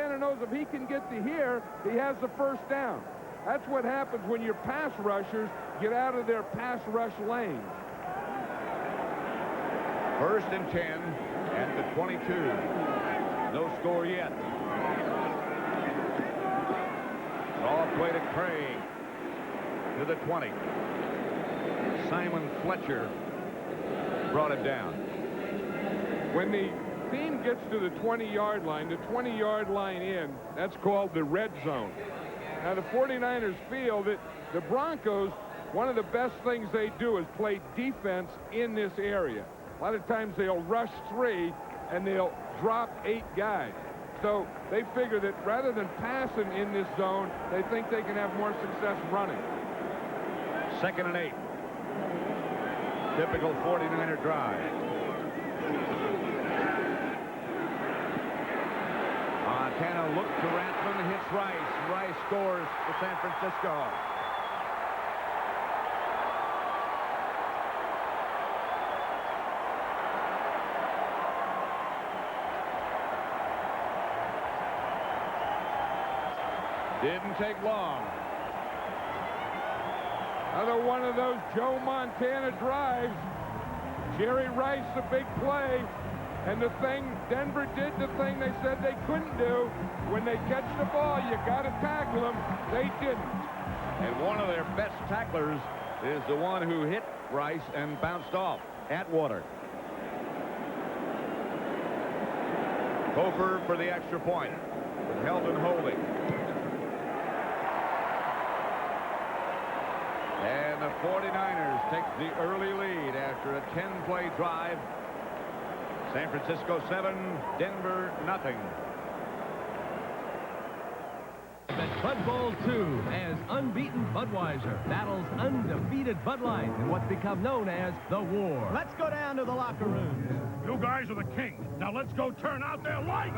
Montana knows if he can get to here, he has the first down. That's what happens when your pass rushers get out of their pass rush lanes. 1st and 10 at the 22. No score yet. Draw play to Craig to the 20. Simon Fletcher brought it down. When the team gets to the 20-yard line, the 20-yard line in, that's called the red zone. Now, the 49ers feel that the Broncos, one of the best things they do is play defense in this area. A lot of times they'll rush 3 and they'll drop 8 guys. So they figure that rather than passing in this zone, they think they can have more success running. 2nd and 8. Typical 49er drive. Montana looks to Rathman, hits Rice. Rice scores for San Francisco. Didn't take long. Another one of those Joe Montana drives. Jerry Rice, a big play. And the thing, Denver did the thing they said they couldn't do. When they catch the ball, you got to tackle them. They didn't. And one of their best tacklers is the one who hit Rice and bounced off, Atwater. Hofer for the extra point with Heldon holding. And the 49ers take the early lead after a 10-play drive. San Francisco 7, Denver nothing. At Bud Bowl 2, as unbeaten Budweiser battles undefeated Bud Light in what's become known as the war. Let's go down to the locker rooms. You guys are the king. Now let's go turn out their lights.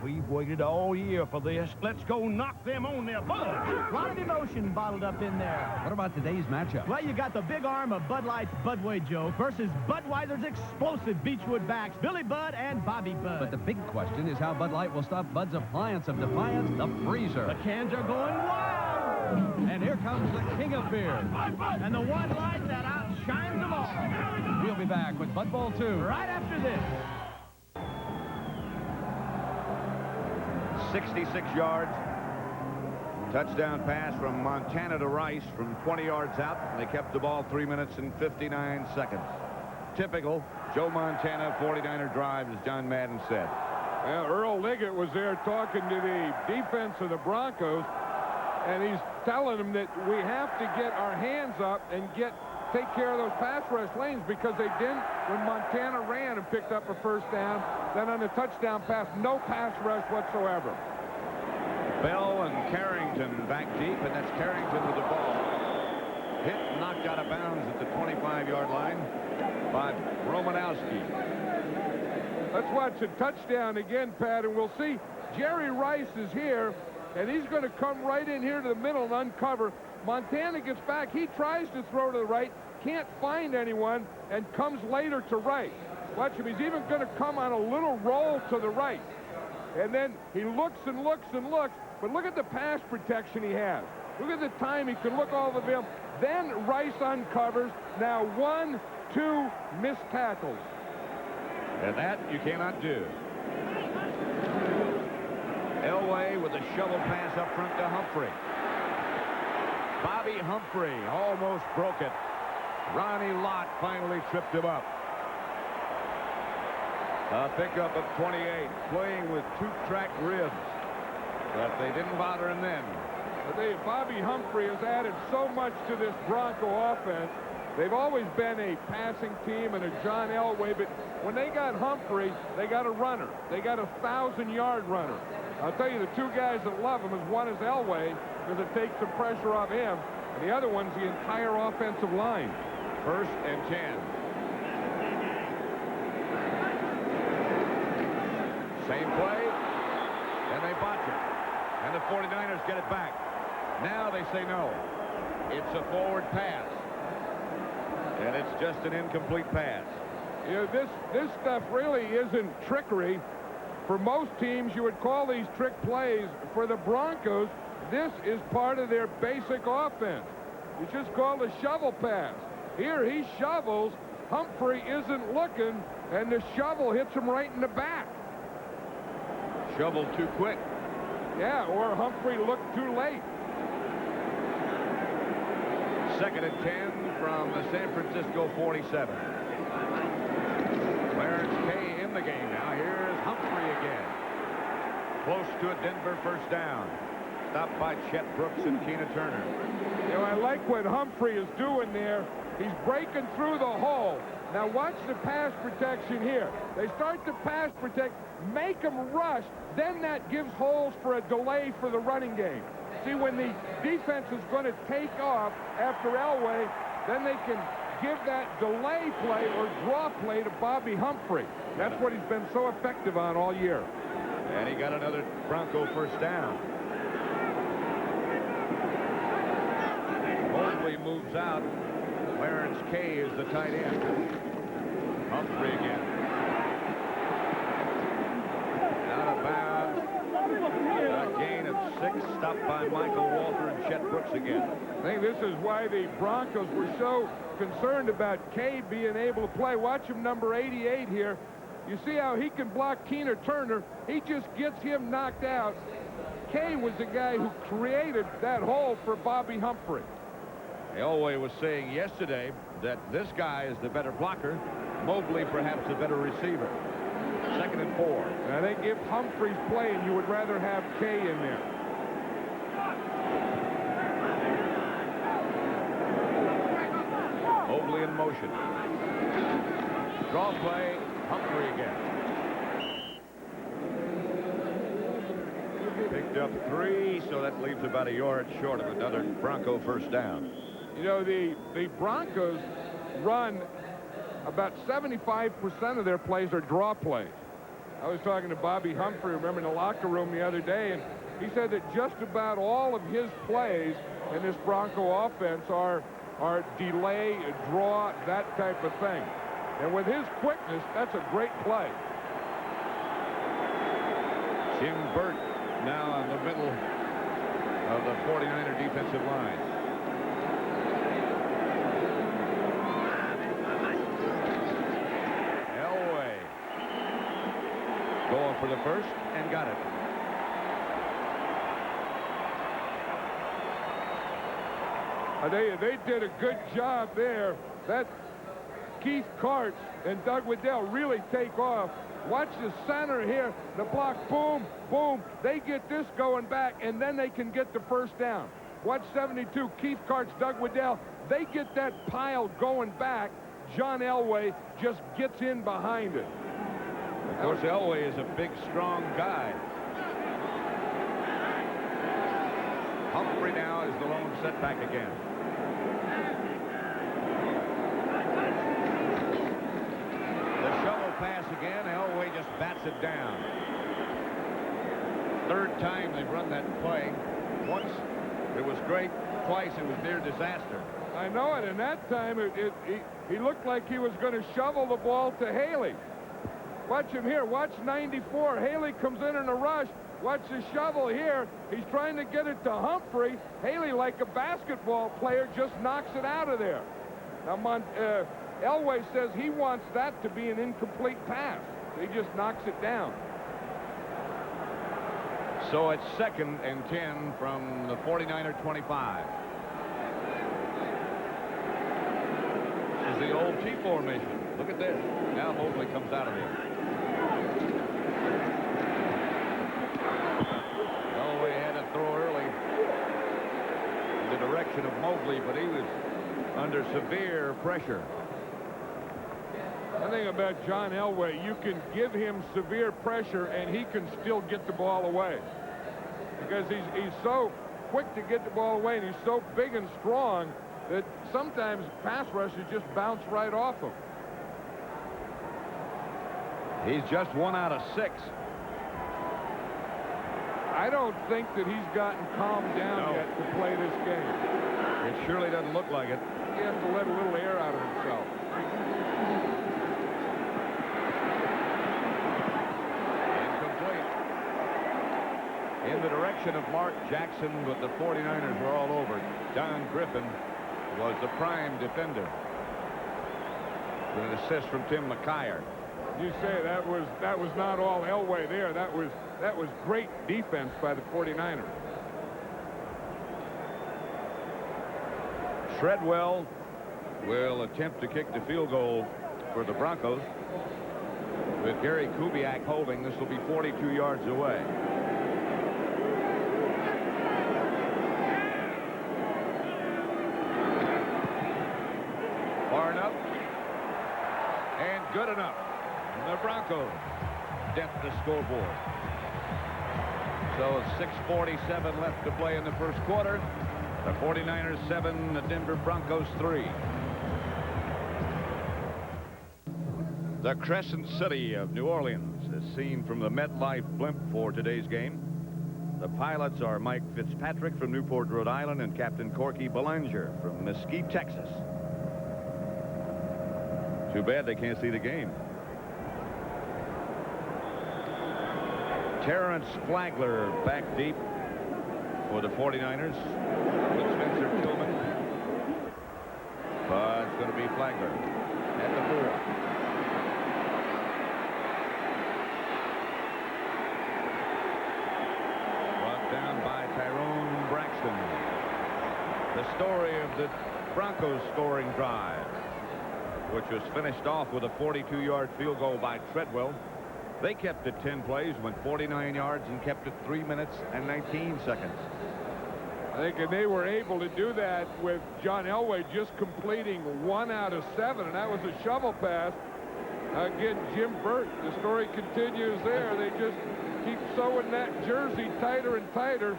We've waited all year for this. Let's go knock them on their bud. A lot of emotion bottled up in there. What about today's matchup? Well, you got the big arm of Bud Light's Budway Joe versus Budweiser's explosive Beechwood backs, Billy Bud and Bobby Bud. But the big question is how Bud Light will stop Bud's appliance of defiance, the freezer. The cans are going wild. And here comes the king of beer. And the one light that outshines them all. We'll be back with Bud Bowl 2 right after this. 66 yards. Touchdown pass from Montana to Rice from 20 yards out. And they kept the ball 3 minutes and 59 seconds. Typical Joe Montana 49er drive, as John Madden said. Well, Earl Liggett was there talking to the defense of the Broncos, and he's telling them that we have to get our hands up and take care of those pass rush lanes, because they didn't when Montana ran and picked up a first down. Then on the touchdown pass, no pass rush whatsoever. Bell and Carrington back deep, and that's Carrington with the ball. Hit, knocked out of bounds at the 25-yard line by Romanowski. Let's watch a touchdown again, Pat, and we'll see Jerry Rice is here, and he's going to come right in here to the middle and uncover. Montana gets back. He tries to throw to the right, can't find anyone, and comes later to right. Watch him. He's even going to come on a little roll to the right. And then he looks and looks and looks, but look at the pass protection he has. Look at the time he can look all the way. Then Rice uncovers. Now 1, 2 missed tackles. And that you cannot do. Elway with a shovel pass up front to Humphrey. Bobby Humphrey almost broke it. Ronnie Lott finally tripped him up. A pickup of 28, playing with 2-track ribs. But they didn't bother him then. Bobby Humphrey has added so much to this Bronco offense. They've always been a passing team and a John Elway, but when they got Humphrey, they got a runner. They got a 1,000-yard runner. I'll tell you, the two guys that love him is one is Elway, because it takes some pressure off him, and the other one's the entire offensive line. 1st and 10. Same play, and they botch it. And the 49ers get it back. Now they say no. It's a forward pass. And it's just an incomplete pass. You know, this stuff really isn't trickery. For most teams, you would call these trick plays. For the Broncos, this is part of their basic offense. It's just called a shovel pass. Here he shovels, Humphrey isn't looking, and the shovel hits him right in the back. Shovel too quick. Yeah, or Humphrey looked too late. 2nd and 10 from the San Francisco 47. Clarence Kay in the game now. Here's Humphrey again. Close to a Denver first down. Stopped by Chet Brooks and Tina Turner. You know, I like what Humphrey is doing there. He's breaking through the hole. Now watch the pass protection here. They start to pass protect, make them rush, then that gives holes for a delay for the running game. See, when the defense is going to take off after Elway, then they can give that delay play or draw play to Bobby Humphrey. That's what he's been so effective on all year. And he got another Bronco first down. Mobley moves out. Clarence Kay is the tight end. Humphrey again. Out of bounds. A gain of 6. Stopped by Michael Walter and Chet Brooks again. I think this is why the Broncos were so concerned about Kay being able to play. Watch him, number 88 here. You see how he can block Tina Turner. He just gets him knocked out. Kay was the guy who created that hole for Bobby Humphrey. Elway was saying yesterday that this guy is the better blocker. Mobley perhaps the better receiver. 2nd and 4. I think if Humphrey's playing, you would rather have Kay in there. Mobley in motion. Draw play. Humphrey again. Picked up 3, so that leaves about a yard short of another Bronco first down. You know, the Broncos run about 75% of their plays are draw plays. I was talking to Bobby Humphrey, remember, in the locker room the other day, and he said that just about all of his plays in this Bronco offense are delay, draw, that type of thing. And with his quickness, that's a great play. Jim Burt now in the middle of the 49er defensive line. Elway going for the first and got it. They did a good job there. That Keith Karts and Doug Waddell really take off. Watch the center here. The block, boom, boom. They get this going back, and then they can get the first down. Watch 72, Keith Karts, Doug Waddell. They get that pile going back. John Elway just gets in behind it. Of course, Elway is a big, strong guy. Humphrey now is the lone setback again. Pass again. Elway just bats it down. 3rd time they've run that play. Once it was great. Twice it was near disaster. I know it. And that time he looked like he was going to shovel the ball to Haley. Watch him here. Watch 94. Haley comes in a rush. Watch the shovel here. He's trying to get it to Humphrey. Haley, like a basketball player, just knocks it out of there. Now, Elway says he wants that to be an incomplete pass. He just knocks it down. So it's 2nd and 10 from the 49er 25. This is the old T formation. Look at this. Now Mobley comes out of here. Elway had to throw early in the direction of Mobley, but he was under severe pressure. One thing about John Elway, you can give him severe pressure and he can still get the ball away. Because he's so quick to get the ball away and he's so big and strong that sometimes pass rushes just bounce right off him. He's just 1 out of 6. I don't think that he's gotten calmed down yet to play this game. It surely doesn't look like it. He has to let a little air out of himself. in the direction of Mark Jackson, but the 49ers were all over. Don Griffin was the prime defender. With an assist from Tim McKyer. You say that was not all Elway there. That was great defense by the 49ers. Treadwell will attempt to kick the field goal for the Broncos. With Gary Kubiak holding, this will be 42 yards away. Far enough. And good enough. The Broncos dent the scoreboard. So 6:47 left to play in the first quarter. The 49ers 7, the Denver Broncos 3. The Crescent City of New Orleans is seen from the MetLife blimp for today's game. The pilots are Mike Fitzpatrick from Newport, Rhode Island, and Captain Corky Belanger from Mesquite, Texas. Too bad they can't see the game. Terrence Flagler back deep for the 49ers with Spencer Tillman. But it's going to be Flagler at the 4. Brought down by Tyrone Braxton. The story of the Broncos scoring drive, which was finished off with a 42-yard field goal by Treadwell. They kept it 10 plays, went 49 yards, and kept it 3 minutes and 19 seconds. I think they were able to do that with John Elway just completing 1 out of 7, and that was a shovel pass. Again, Jim Burt, the story continues there. They just keep sewing that jersey tighter and tighter.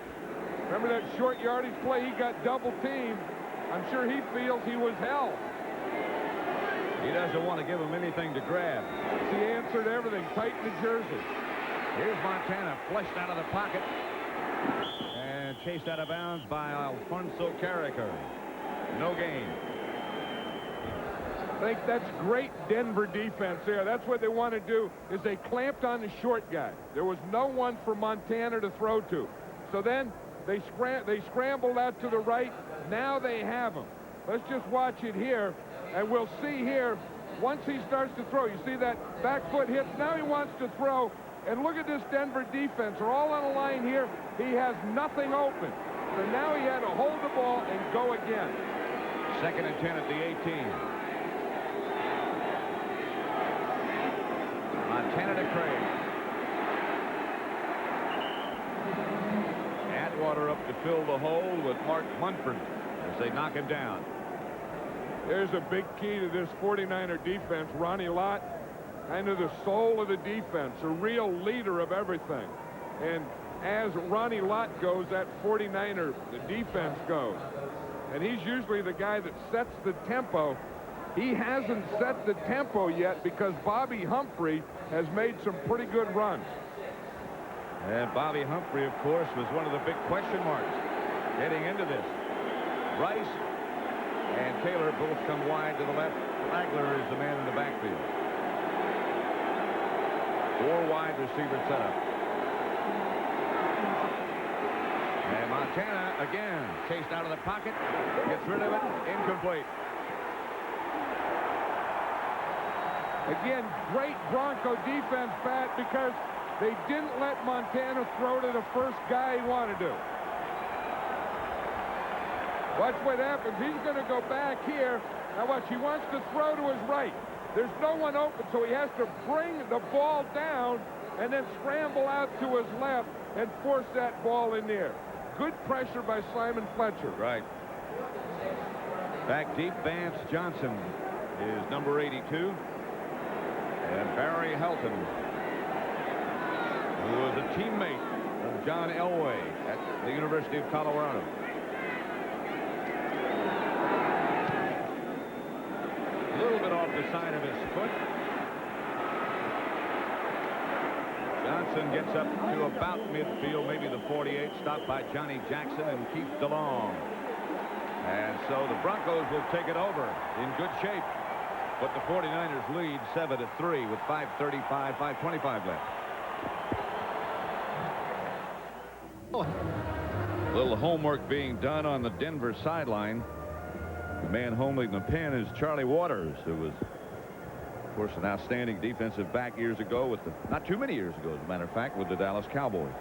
Remember that short yardage play? He got double teamed. I'm sure he feels he was held. He doesn't want to give him anything to grab. He answered everything. Tighten the jersey. Here's Montana flushed out of the pocket and chased out of bounds by Alfonso Carricker. No gain. I think that's great Denver defense there. That's what they want to do, is they clamped on the short guy. There was no one for Montana to throw to. So then they scrambled out to the right. Now they have him. Let's just watch it here. And we'll see here, once he starts to throw, you see that back foot hits. Now he wants to throw. And look at this Denver defense. They're all on a line here. He has nothing open. So now he had to hold the ball and go again. 2nd and 10 at the 18. Montana to Craig. Atwater up to fill the hole with Mark Munford as they knock him down. There's a big key to this 49er defense. Ronnie Lott, kind of the soul of the defense, a real leader of everything. And as Ronnie Lott goes, that 49er, the defense goes. And he's usually the guy that sets the tempo. He hasn't set the tempo yet because Bobby Humphrey has made some pretty good runs. And Bobby Humphrey, of course, was one of the big question marks heading into this. Rice and Taylor both come wide to the left. Flagler is the man in the backfield. 4 wide receiver setup. And Montana again chased out of the pocket. Gets rid of it. Incomplete. Again, great Bronco defense, Pat, because they didn't let Montana throw to the first guy he wanted to. Watch what happens. He's going to go back here. Now watch, he wants to throw to his right. There's no one open, so he has to bring the ball down and then scramble out to his left and force that ball in there. Good pressure by Simon Fletcher. Right. Back deep, Vance Johnson is number 82. And Barry Helton, who was a teammate of John Elway at the University of Colorado. A little bit off the side of his foot. Johnson gets up to about midfield, maybe the 48, stopped by Johnny Jackson and Keith DeLong. And so the Broncos will take it over in good shape. But the 49ers lead 7-3 with 5:25 left. Little homework being done on the Denver sideline. The man holding the pen is Charlie Waters, who was, of course, an outstanding defensive back years ago with the, not too many years ago, as a matter of fact, with the Dallas Cowboys.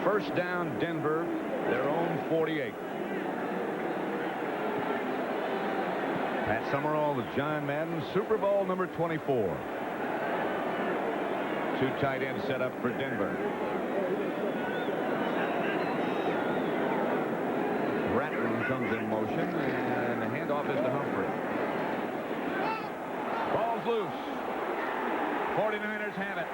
First down, Denver, their own 48. Pat Summerall with John Madden, Super Bowl number 24. Two tight ends set up for Denver. Ratton comes in motion, and the handoff is to Humphrey. Ball's loose. 49ers have it.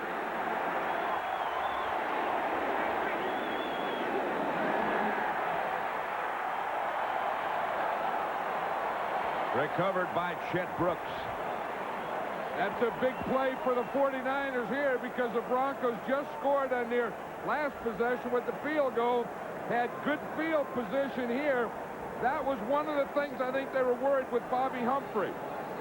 Recovered by Chet Brooks. That's a big play for the 49ers here because the Broncos just scored on their last possession with the field goal. Had good field position here. That was one of the things I think they were worried with Bobby Humphrey.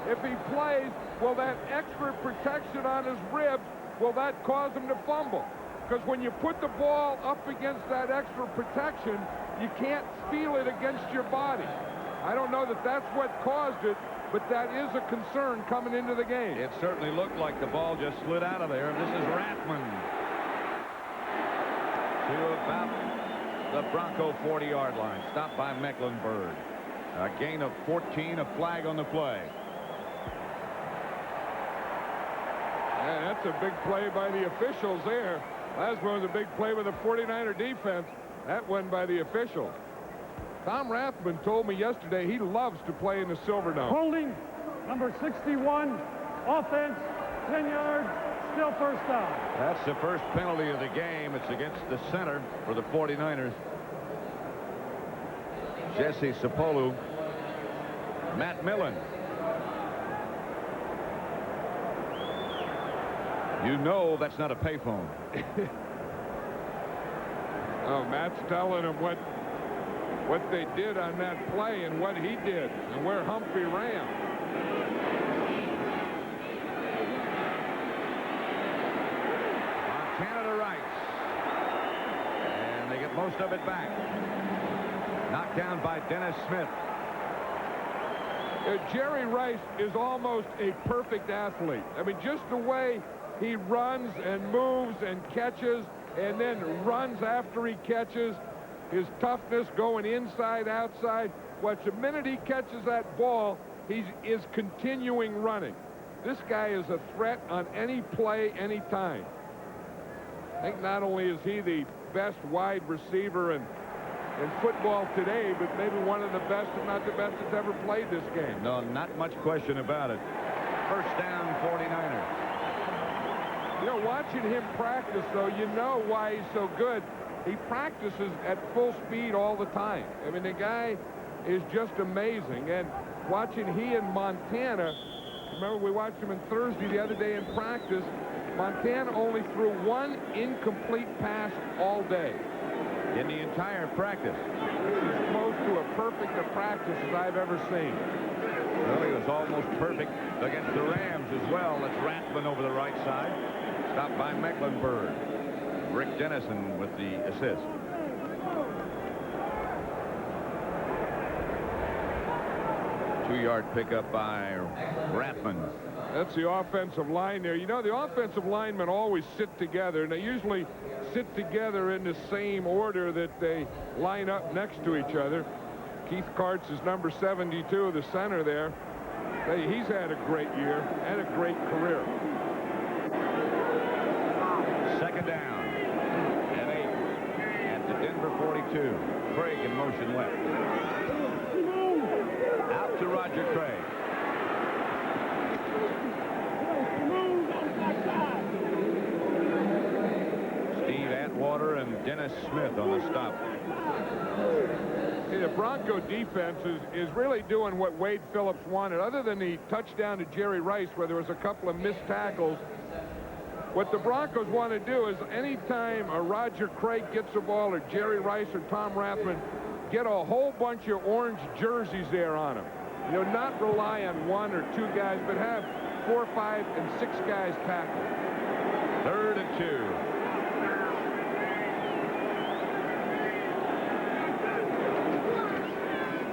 If he plays, will that extra protection on his ribs, will that cause him to fumble? Because when you put the ball up against that extra protection, you can't feel it against your body. I don't know that that's what caused it, but that is a concern coming into the game. It certainly looked like the ball just slid out of there. This is Rathman to about the Bronco 40-yard line. Stopped by Mecklenburg. A gain of 14, a flag on the play. Yeah, that's a big play by the officials there. Last one was a big play with the 49er defense. That one by the officials. Tom Rathman told me yesterday he loves to play in the Silverdome. Holding, number 61, offense, 10 yards, still first down. That's the first penalty of the game. It's against the center for the 49ers. Jesse Sapolu. Matt Millen. You know that's not a payphone. Oh, Matt's telling him what they did on that play and what he did and where Humphrey ran. Montana to Rice. And they get most of it back. Knocked down by Dennis Smith. Jerry Rice is almost a perfect athlete. I mean, just the way he runs and moves and catches and then runs after he catches. His toughness going inside, outside. Watch, the minute he catches that ball, he is continuing running. This guy is a threat on any play, any time. I think not only is he the best wide receiver in football today, but maybe one of the best, if not the best, that's ever played this game. No, not much question about it. First down, 49ers. You know, watching him practice, though, you know why he's so good. He practices at full speed all the time. I mean, the guy is just amazing. And watching he and Montana, remember we watched him on Thursday the other day in practice, Montana only threw one incomplete pass all day. In the entire practice. This is close to a perfect a practice as I've ever seen. Well, he was almost perfect against the Rams as well. That's Rathman over the right side. Stopped by Mecklenburg. Rick Dennison with the assist. Two-yard pickup by Rathman. That's the offensive line there. You know, the offensive linemen always sit together, and they usually sit together in the same order that they line up next to each other. Keith Karts is number 72, the center there. He's had a great year and a great career. Second down. And 8 at the Denver 42. Craig in motion left. Out to Roger Craig. Steve Atwater and Dennis Smith on the stop. The Bronco defense is really doing what Wade Phillips wanted. Other than the touchdown to Jerry Rice where there was a couple of missed tackles, what the Broncos want to do is anytime a Roger Craig gets the ball or Jerry Rice or Tom Rathman, get a whole bunch of orange jerseys there on them. You know, not rely on one or two guys, but have 4, 5, and 6 guys tackle. 3rd and 2.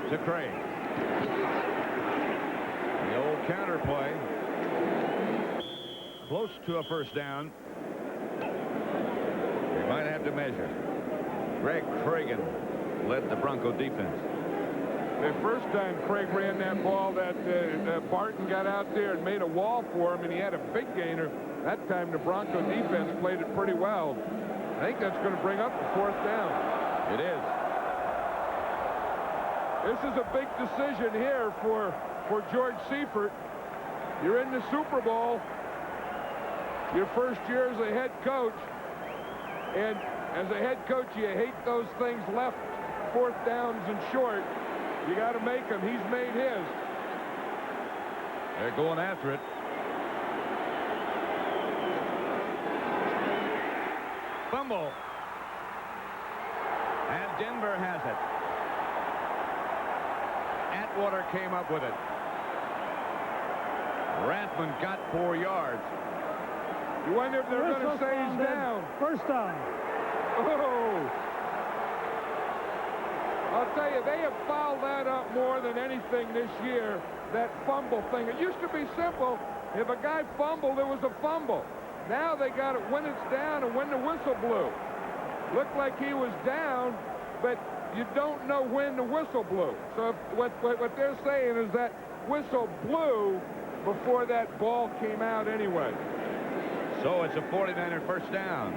to Craig. The old counter play. Close to a first down. We might have to measure. Greg Cragen led the Bronco defense. The first time Craig ran that ball, that Barton got out there and made a wall for him, and he had a big gainer. That time the Bronco defense played it pretty well. I think that's going to bring up the fourth down. It is. This is a big decision here for George Seifert. You're in the Super Bowl. Your first year as a head coach. And as a head coach, you hate those things left, fourth downs and short. You got to make them. He's made his. They're going after it. Fumble. And Denver has it. Atwater came up with it. Rathman got 4 yards. You wonder if they're going to say he's down. First down. Oh. I'll tell you, they have fouled that up more than anything this year, that fumble thing. It used to be simple. If a guy fumbled, it was a fumble. Now they got it when it's down and when the whistle blew. Looked like he was down, but you don't know when the whistle blew. So what they're saying is that whistle blew before that ball came out anyway. So it's a 49er first down.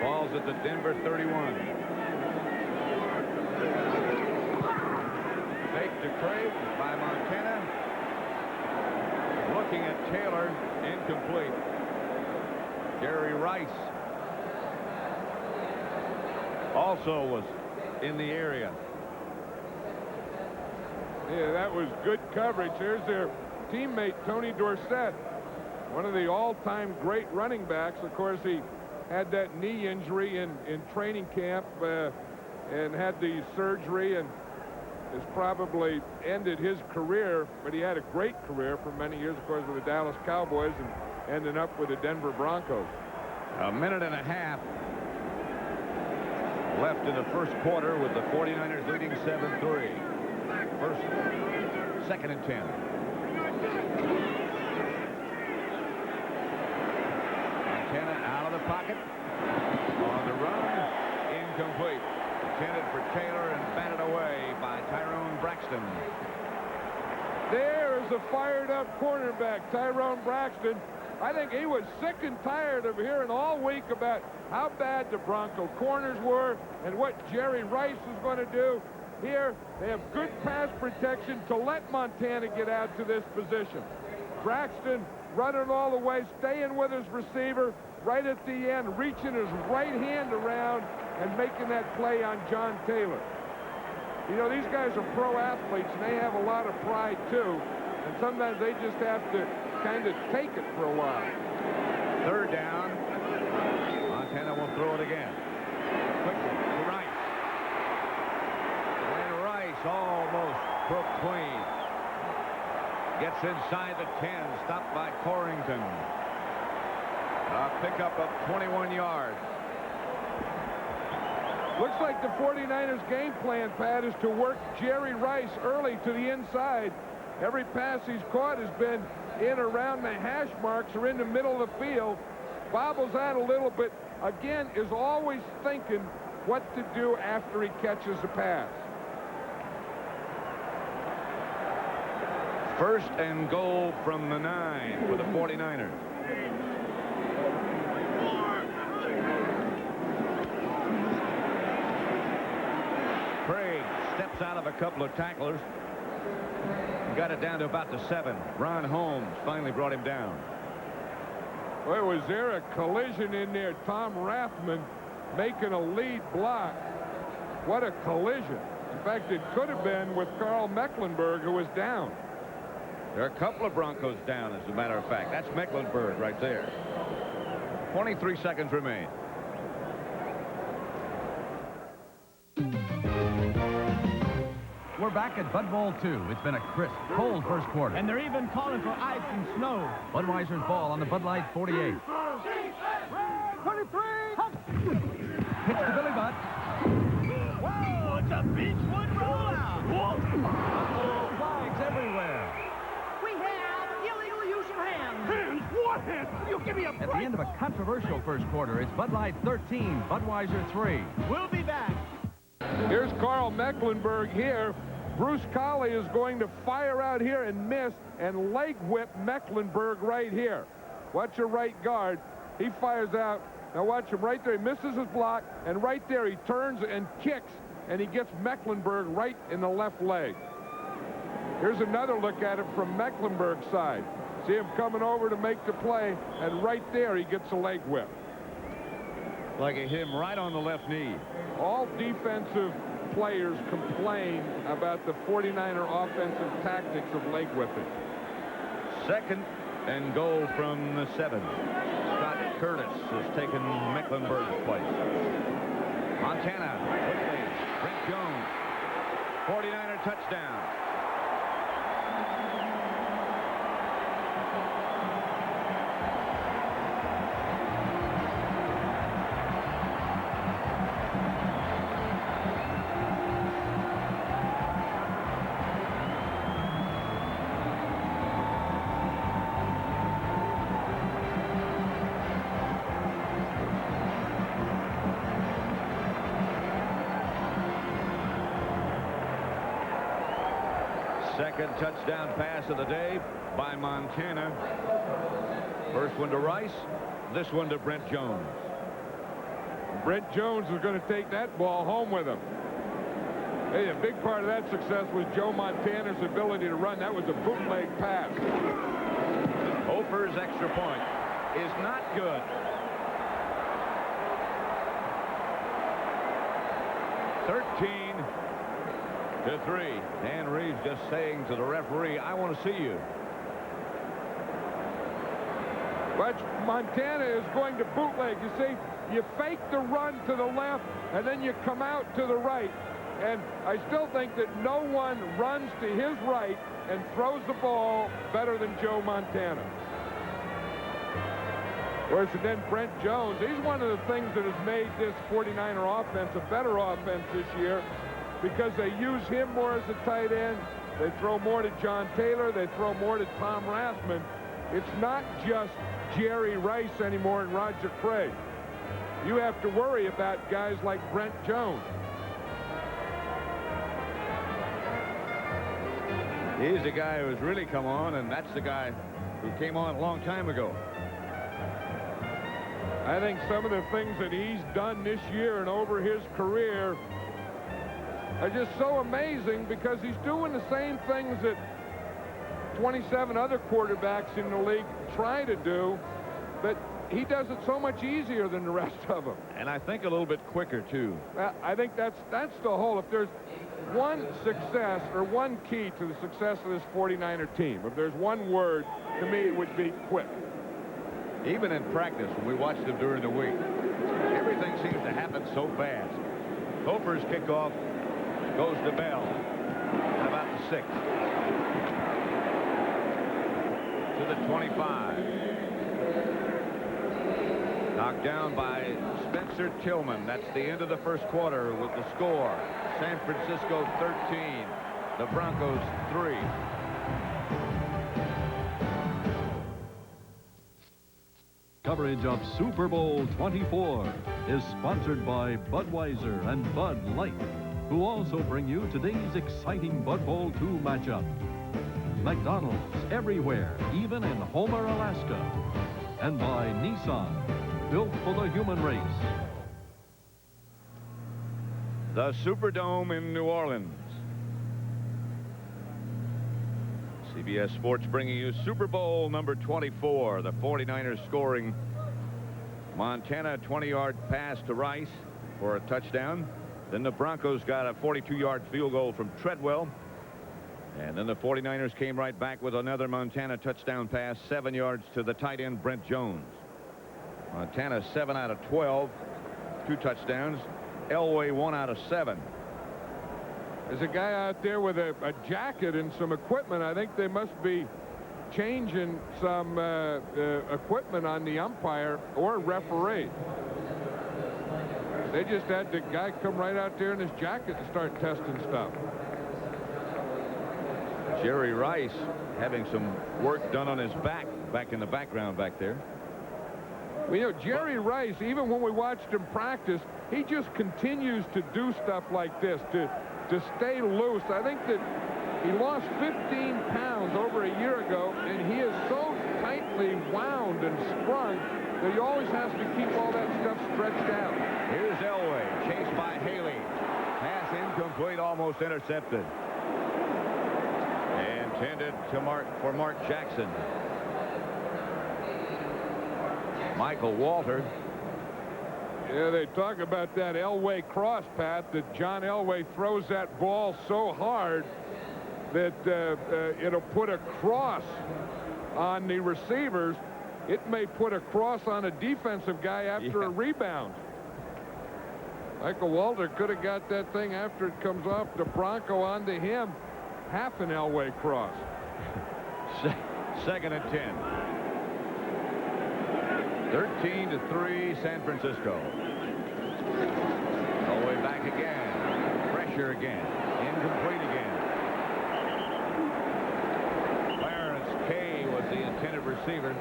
Ball's at the Denver 31. Fake to Craig by Montana. Looking at Taylor, incomplete. Jerry Rice also was in the area. Yeah, that was good coverage. There's their teammate, Tony Dorsett, one of the all-time great running backs. Of course, he had that knee injury in training camp and had the surgery and has probably ended his career, but he had a great career for many years, of course, with the Dallas Cowboys and ending up with the Denver Broncos. A minute and a half left in the first quarter with the 49ers leading 7-3. Second and 10. Montana out of the pocket. On the run. Incomplete. Intended for Taylor and batted away by Tyrone Braxton. There's a fired-up cornerback, Tyrone Braxton. I think he was sick and tired of hearing all week about how bad the Bronco corners were and what Jerry Rice was going to do. Here, they have good pass protection to let Montana get out to this position. Braxton running all the way, staying with his receiver right at the end, reaching his right hand around and making that play on John Taylor. You know, these guys are pro athletes, and they have a lot of pride, too. And sometimes they just have to kind of take it for a while. Third down. Montana will throw it again. Quickly to Rice. And Rice almost broke clean. Gets inside the 10, stopped by Corrington. A pickup of 21 yards. Looks like the 49ers game plan, Pat, is to work Jerry Rice early to the inside. Every pass he's caught has been in around the hash marks or in the middle of the field. Bobbles out a little bit. Again, is always thinking what to do after he catches the pass. First and goal from the 9 for the 49ers. Craig steps out of a couple of tacklers. Got it down to about the 7. Ron Holmes finally brought him down. Well, was there a collision in there? Tom Rathman making a lead block. What a collision. In fact, it could have been with Carl Mecklenburg, who was down. There are a couple of Broncos down, as a matter of fact. That's Mecklenburg right there. 23 seconds remain. We're back at Bud Bowl 2. It's been a crisp, cold first quarter. And they're even calling for ice and snow. Budweiser's ball on the Bud Light 48. 23. Pitch to Billy Budd. Whoa, it's hand. You give me a break. At the end of a controversial first quarter, it's Bud Light 13, Budweiser 3. We'll be back. Here's Carl Mecklenburg here. Bruce Colley is going to fire out here and miss and leg whip Mecklenburg right here. Watch your right guard. He fires out. Now watch him right there. He misses his block, and right there he turns and kicks, and he gets Mecklenburg right in the left leg. Here's another look at it from Mecklenburg's side. See him coming over to make the play, and right there he gets a leg whip. Like it hit him right on the left knee. All defensive players complain about the 49er offensive tactics of leg whipping. Second and goal from the 7. Scott Curtis has taken Mecklenburg's place. Montana with the Brent Jones. 49er touchdown. Second touchdown pass of the day by Montana. First one to Rice, this one to Brent Jones. Brent Jones is going to take that ball home with him. Hey, a big part of that success was Joe Montana's ability to run. That was a bootleg pass. Hofer's extra point is not good. to 3. Dan Reeves just saying to the referee, I want to see you. But Montana is going to bootleg. You see, you fake the run to the left, and then you come out to the right. And I still think that no one runs to his right and throws the ball better than Joe Montana. Whereas then Brent Jones, he's one of the things that has made this 49er offense a better offense this year, because they use him more as a tight end. They throw more to John Taylor. They throw more to Tom Rathman. It's not just Jerry Rice anymore and Roger Craig. You have to worry about guys like Brent Jones. He's the guy who has really come on, and that's the guy who came on a long time ago. I think some of the things that he's done this year and over his career are just so amazing, because he's doing the same things that 27 other quarterbacks in the league try to do, but he does it so much easier than the rest of them. And I think a little bit quicker, too. I think that's the whole. If there's one success or one key to the success of this 49er team, if there's one word, to me it would be quick. Even in practice, when we watched them during the week, everything seems to happen so fast. Hofer's kickoff goes to Bell at about the 6. To the 25. Knocked down by Spencer Tillman. That's the end of the first quarter with the score. San Francisco 13. The Broncos 3. Coverage of Super Bowl 24 is sponsored by Budweiser and Bud Light, who also bring you today's exciting Bud Bowl 2 matchup. McDonald's everywhere, even in Homer, Alaska. And by Nissan, built for the human race. The Superdome in New Orleans. CBS Sports bringing you Super Bowl number 24. The 49ers scoring. Montana 20-yard pass to Rice for a touchdown. Then the Broncos got a 42-yard field goal from Treadwell. And then the 49ers came right back with another Montana touchdown pass, 7 yards to the tight end, Brent Jones. Montana 7 out of 12, 2 touchdowns. Elway 1 out of 7. There's a guy out there with a jacket and some equipment. I think they must be changing some equipment on the umpire or referee. They just had the guy come right out there in his jacket and start testing stuff. Jerry Rice having some work done on his back back in the background back there. Well, you know, Jerry Rice, even when we watched him practice, he just continues to do stuff like this to stay loose. I think that he lost 15 pounds over a year ago, and he is so tightly wound and sprung that he always has to keep all that stuff stretched out. Here's Elway, chased by Haley. Pass incomplete, almost intercepted. Intended to Mark Jackson. Michael Walter. Yeah, they talk about that Elway cross, Pat, that John Elway throws that ball so hard that it'll put a cross on the receivers. It may put a cross on a defensive guy after a rebound. Michael Walter could have got that thing after it comes off the Bronco onto him. Half an Elway cross. Second and 10. 13-3 San Francisco. Elway back again. Pressure again. Incomplete again. Clarence Kay was the intended receiver.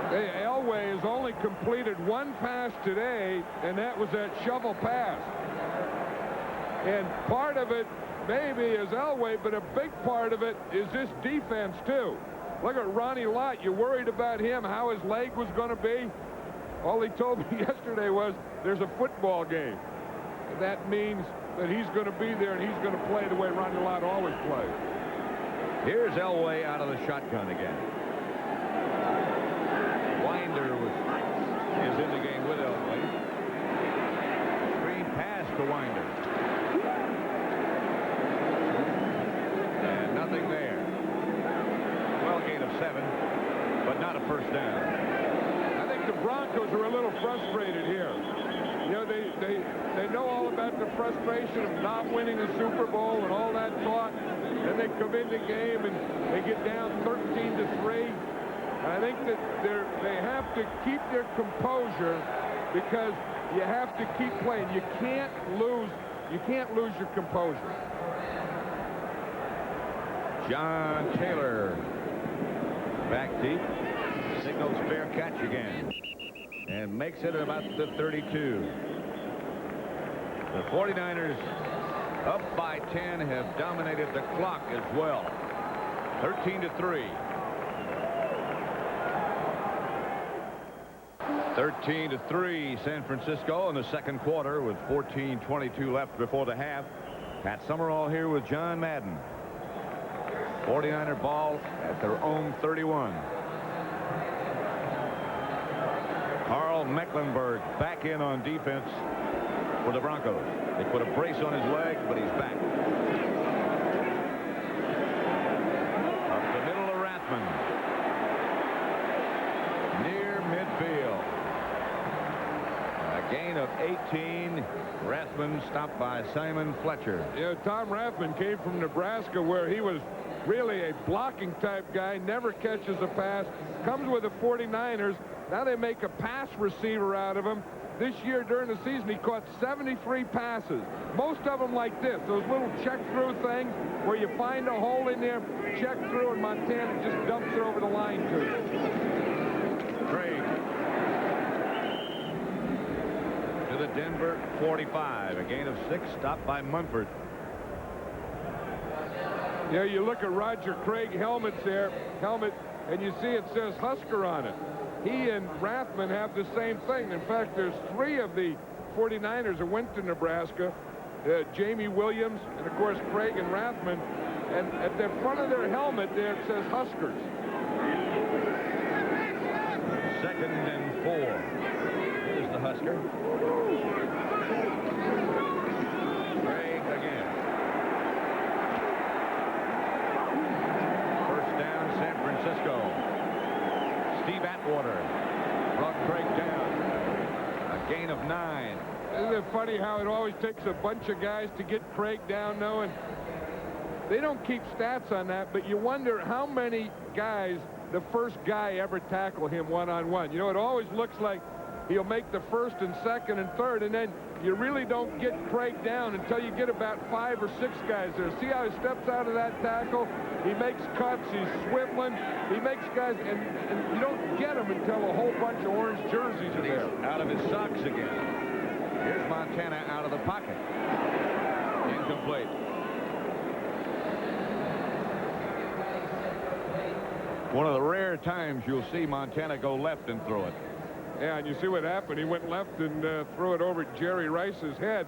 Hey, Elway has only completed one pass today, and that was that shovel pass. And part of it maybe is Elway, but a big part of it is this defense, too. Look at Ronnie Lott. You worried about him, how his leg was going to be? All he told me yesterday was there's a football game. That means that he's going to be there and he's going to play the way Ronnie Lott always plays. Here's Elway out of the shotgun again. Winder is in the game with Elway. Screen pass to Winder. And nothing there. Well, gain of 7, but not a first down. I think the Broncos are a little frustrated here. You know, they know all about the frustration of not winning the Super Bowl and all that talk. Then they come in the game and they get down 13-3. I think that they have to keep their composure because you have to keep playing. You can't lose your composure. John Taylor back deep, signals fair catch again, and makes it at about the 32. The 49ers up by 10 have dominated the clock as well. 13-3. 13-3 San Francisco in the second quarter with 14:22 left before the half. Pat Summerall here with John Madden. 49er ball at their own 31. Carl Mecklenburg back in on defense for the Broncos. They put a brace on his leg, but he's back. Up the middle of Rathman. Near midfield. A gain of 18. Rathman stopped by Simon Fletcher. Yeah, Tom Rathman came from Nebraska where he was really a blocking type guy, never catches a pass, comes with the 49ers. Now they make a pass receiver out of him. This year during the season he caught 73 passes. Most of them like this, those little check through things where you find a hole in there, check through, and Montana just dumps it over the line to you. Craig to the Denver 45, a gain of 6, stopped by Munford. Yeah, you look at Roger Craig helmet, and you see it says Husker on it. He and Rathman have the same thing. In fact, there's 3 of the 49ers that went to Nebraska. Jamie Williams, and of course Craig and Rathman. And at the front of their helmet there it says Huskers. 2nd and 4. Here's the Husker. Craig again. San Francisco. Steve Atwater brought Craig down. A gain of 9. Isn't it funny how it always takes a bunch of guys to get Craig down, knowing they don't keep stats on that, but you wonder how many guys the first guy ever tackle him one-on-one. You know, it always looks like he'll make the first and second and third, and then you really don't get Craig down until you get about 5 or 6 guys there. See how he steps out of that tackle? He makes cuts, he's swiveling, he makes guys, and you don't get him until a whole bunch of orange jerseys are there. Out of his socks again. Here's Montana out of the pocket. Incomplete. One of the rare times you'll see Montana go left and throw it. Yeah, and you see what happened. He went left and threw it over Jerry Rice's head.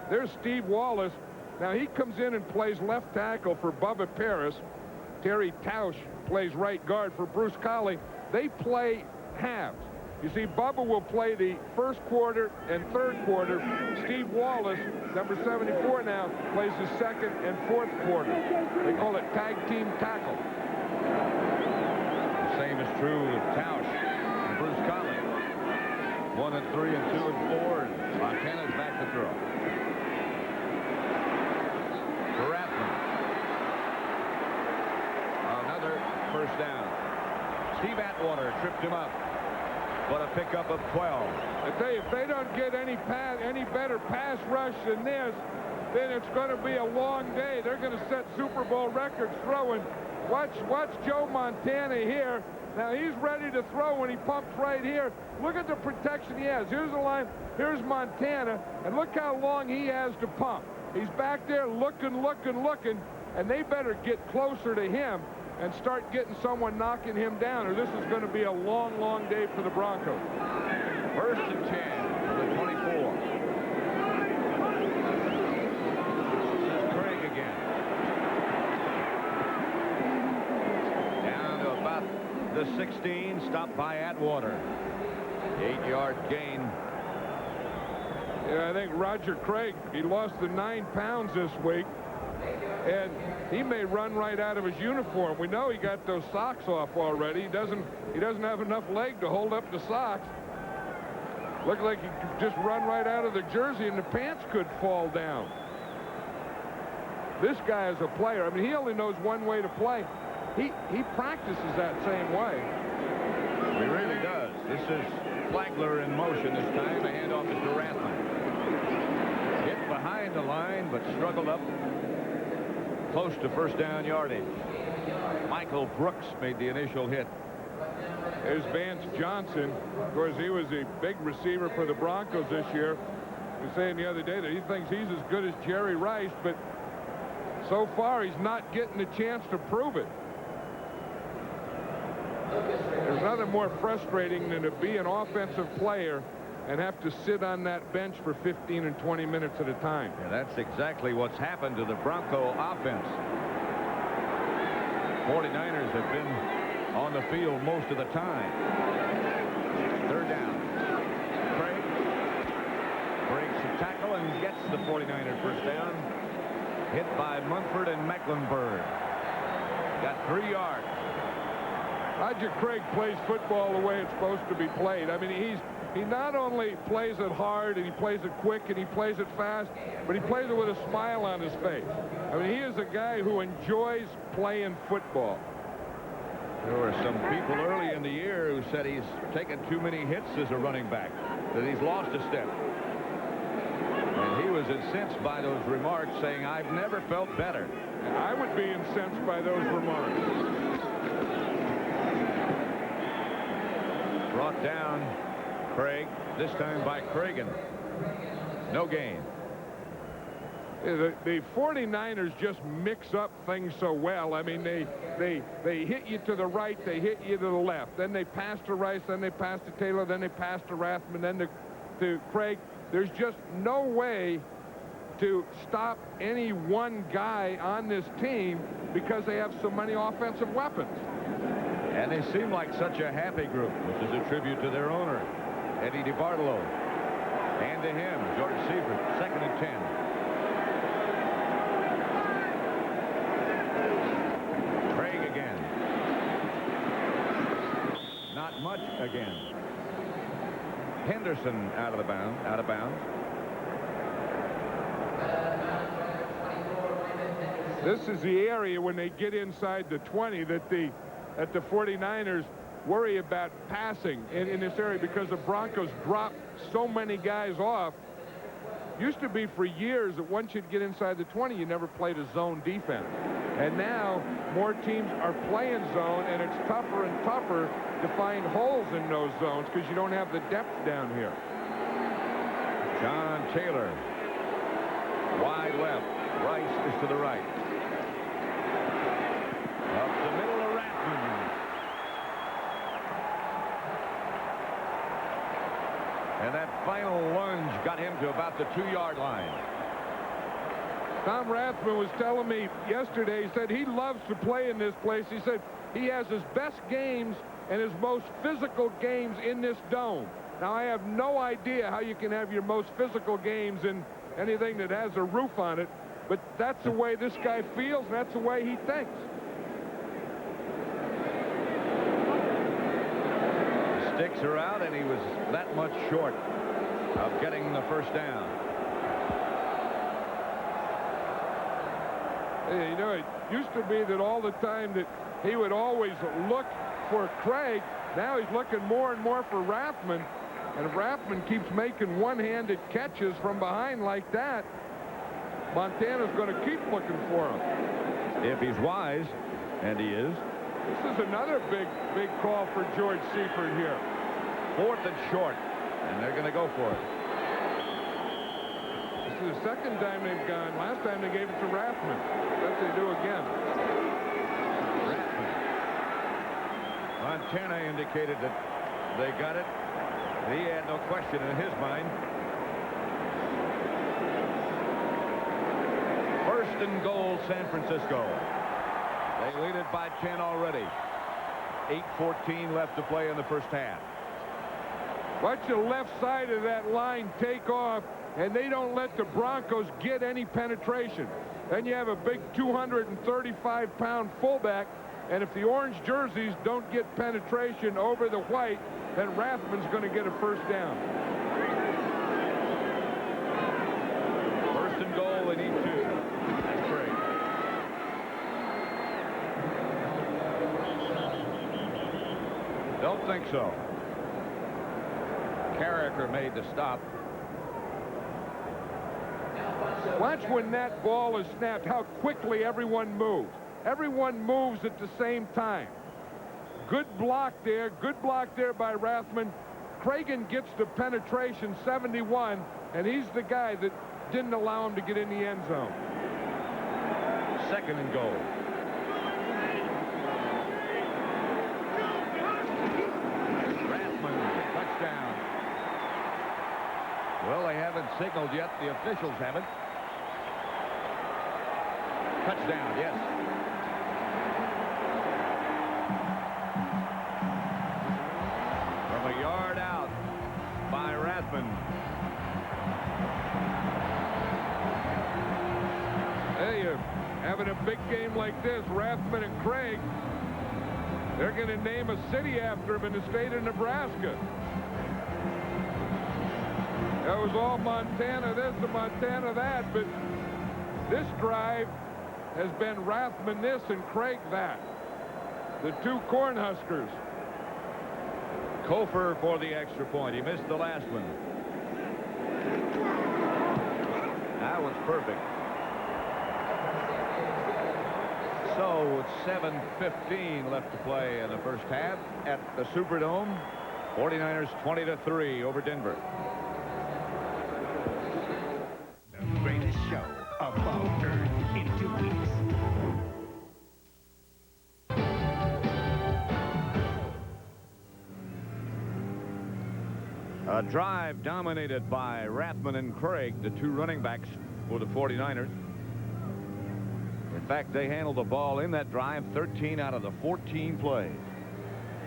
There's Steve Wallace. Now he comes in and plays left tackle for Bubba Paris. Terry Tausch plays right guard for Bruce Colley. They play halves. You see, Bubba will play the first quarter and third quarter. Steve Wallace, number 74 now, plays the second and fourth quarter. They call it tag team tackle. The same is true with Tausch and Bruce Colley. 1 and 3 and 2 and 4. And Montana's back to throw. Rathman. Another first down. Steve Atwater tripped him up. What a pickup of 12. I tell you, if they don't get any better pass rush than this, then it's going to be a long day. They're going to set Super Bowl records throwing. Watch Joe Montana here. Now he's ready to throw when he pumps right here. Look at the protection he has. Here's the line. Here's Montana, and look how long he has to pump. He's back there looking, and they better get closer to him and start getting someone knocking him down, or this is going to be a long, long day for the Broncos. First and 10 for the 24. Craig again. Down to about the 16, stopped by Atwater. 8-yard gain. Yeah, I think Roger Craig, he lost the 9 pounds this week, and he may run right out of his uniform. We know he got those socks off already. He doesn't have enough leg to hold up the socks. Looked like he could just run right out of the jersey, and the pants could fall down. This guy is a player. I mean, he only knows one way to play. He practices that same way. He really does. This is Flagler in motion this time. A handoff is to Rathman. Hit behind the line, but struggled up close to first down yardage. Michael Brooks made the initial hit. There's Vance Johnson. Of course, he was a big receiver for the Broncos this year. He was saying the other day that he thinks he's as good as Jerry Rice, but so far he's not getting a chance to prove it. There's nothing more frustrating than to be an offensive player and have to sit on that bench for 15 and 20 minutes at a time. Yeah, that's exactly what's happened to the Bronco offense. 49ers have been on the field most of the time. Third down. Craig breaks a tackle and gets the 49er first down. Hit by Munford and Mecklenburg. Got 3 yards. Roger Craig plays football the way it's supposed to be played. I mean, he not only plays it hard and he plays it quick and he plays it fast, but he plays it with a smile on his face. I mean, he is a guy who enjoys playing football. There were some people early in the year who said he's taken too many hits as a running back, that he's lost a step. And he was incensed by those remarks, saying, "I've never felt better." I would be incensed by those remarks. Brought down Craig, this time by Cragen. No gain. The 49ers just mix up things so well. I mean, they hit you to the right, they hit you to the left. Then they pass to Rice, then they pass to Taylor, then they pass to Rathman, then to Craig. There's just no way to stop any one guy on this team because they have so many offensive weapons. And they seem like such a happy group, which is a tribute to their owner, Eddie DeBartolo. And to him, George Seifert, 2nd and 10. Craig again. Not much again. Henderson out of bounds. This is the area when they get inside the 20 that the 49ers worry about passing in this area because the Broncos drop so many guys off. Used to be for years that once you'd get inside the 20, you never played a zone defense. And now more teams are playing zone, and it's tougher and tougher to find holes in those zones because you don't have the depth down here. John Taylor, wide left. Rice is to the right. Up the middle of Rathman. And that final lunge got him to about the 2-yard line. Tom Rathman was telling me yesterday, he said he loves to play in this place. He said he has his best games and his most physical games in this dome. Now, I have no idea how you can have your most physical games in anything that has a roof on it, but that's the way this guy feels, and that's the way he thinks. The sticks are out, and he was that much short of getting the first down. You know, it used to be that all the time that he would always look for Craig. Now he's looking more and more for Rathman. And if Rathman keeps making one-handed catches from behind like that, Montana's going to keep looking for him. If he's wise, and he is. This is another big call for George Seifert here. 4th and short, and they're going to go for it. This is the second time they've gone. Last time they gave it to Rathman. That's what they do again. Rathman. Montana indicated that they got it. He had no question in his mind. 1st and goal, San Francisco. They lead it by 10 already. 8:14 left to play in the first half. Watch the left side of that line take off, and they don't let the Broncos get any penetration. Then you have a big 235-pound fullback, and if the orange jerseys don't get penetration over the white, then Rathman's going to get a first down. 1st and goal, they need 2. That's great. Don't think so. Carricker made the stop. Watch when that ball is snapped, how quickly everyone moves. Everyone moves at the same time. Good block there by Rathman. Cragen gets the penetration, 71, and he's the guy that didn't allow him to get in the end zone. 2nd and goal. Rathman, touchdown. Well, they haven't signaled yet. The officials haven't. Touchdown, yes. From a yard out by Rathman. Hey, you're having a big game like this, Rathman and Craig, they're going to name a city after him in the state of Nebraska. That was all Montana this and Montana that, but this drive has been Rathman this and Craig that. The two Cornhuskers. Kofer for the extra point. He missed the last one. That was perfect. So it's 7:15 left to play in the first half at the Superdome. 49ers 20-3 over Denver. The greatest show above Earth in 2 weeks. A drive dominated by Rathman and Craig, the two running backs for the 49ers. In fact, they handled the ball in that drive 13 out of the 14 plays.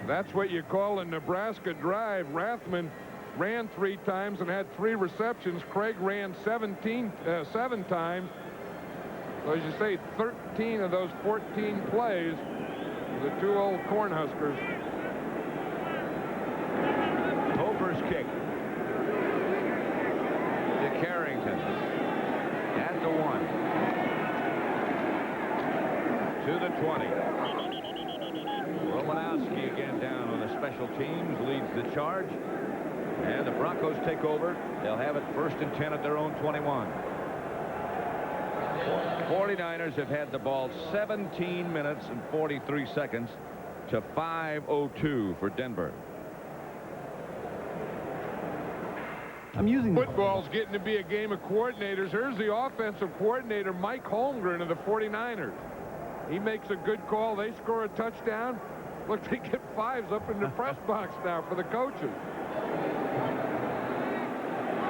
That's what you call a Nebraska drive. Rathman ran 3 times and had 3 receptions. Craig ran 7 times. So as you say, 13 of those 14 plays, the two old Cornhuskers. Hofer's kick to Carrington at the 1, to the 20. Romanowski again down on the special teams leads the charge. And the Broncos take over. They'll have it 1st and 10 at their own 21. 49ers have had the ball 17 minutes and 43 seconds to 5:02 for Denver. I'm using Football's getting to be a game of coordinators. Here's the offensive coordinator, Mike Holmgren of the 49ers. He makes a good call. They score a touchdown. Look, they get 5s up in the press box now for the coaches.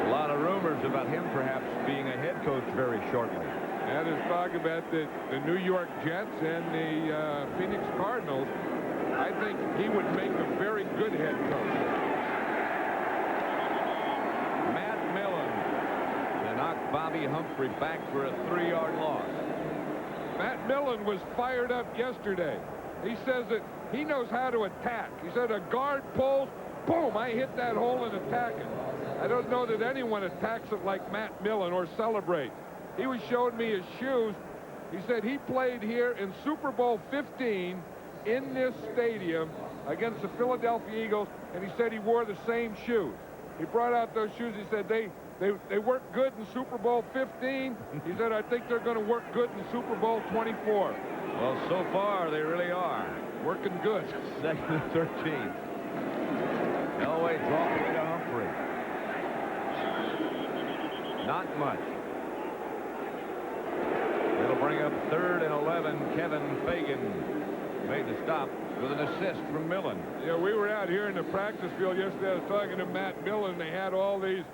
A lot of rumors about him perhaps being a head coach very shortly. And there's talk about the New York Jets and the Phoenix Cardinals. I think he would make a very good head coach. Matt Millen to knock Bobby Humphrey back for a 3-yard loss. Matt Millen was fired up yesterday. He says that he knows how to attack. He said a guard pulls, boom, I hit that hole and attack it. I don't know that anyone attacks it like Matt Millen or celebrates. He was showing me his shoes. He said he played here in Super Bowl 15 in this stadium against the Philadelphia Eagles, and he said he wore the same shoes. He brought out those shoes. He said they worked good in Super Bowl 15. He said, I think they're going to work good in Super Bowl 24. Well, so far they really are. Working good. 2nd and 13. Elway dropped away to Humphrey. Not much. It'll bring up 3rd and 11. Kevin Fagan made the stop with an assist from Millen. Yeah, we were out here in the practice field yesterday. I was talking to Matt Millen. They had all these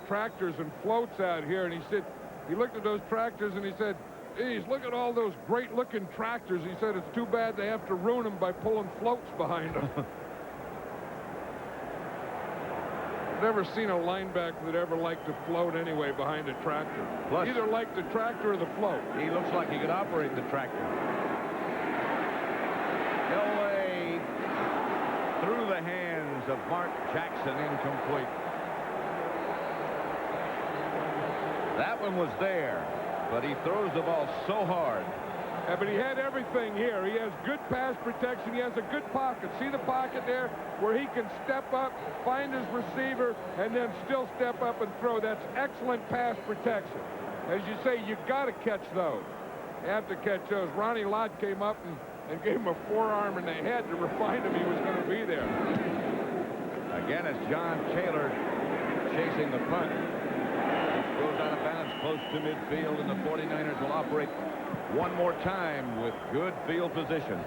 tractors and floats out here, and he said, he looked at those tractors and he said, geez, look at all those great looking tractors. He said it's too bad they have to ruin them by pulling floats behind them. Never seen a linebacker that ever liked to float anyway behind a tractor. Plus, either like the tractor or the float. He looks like he could operate the tractor. Elway through the hands of Mark Jackson, incomplete. That one was there, but he throws the ball so hard. Yeah, but he had everything here. He has good pass protection. He has a good pocket. See the pocket there where he can step up, find his receiver, and then still step up and throw. That's excellent pass protection. As you say, you got to catch those. You have to catch those. Ronnie Lott came up and gave him a forearm in the head to remind him he was going to be there. Again, it's John Taylor chasing the punt. Goes out of bounds close to midfield, and the 49ers will operate one more time with good field position.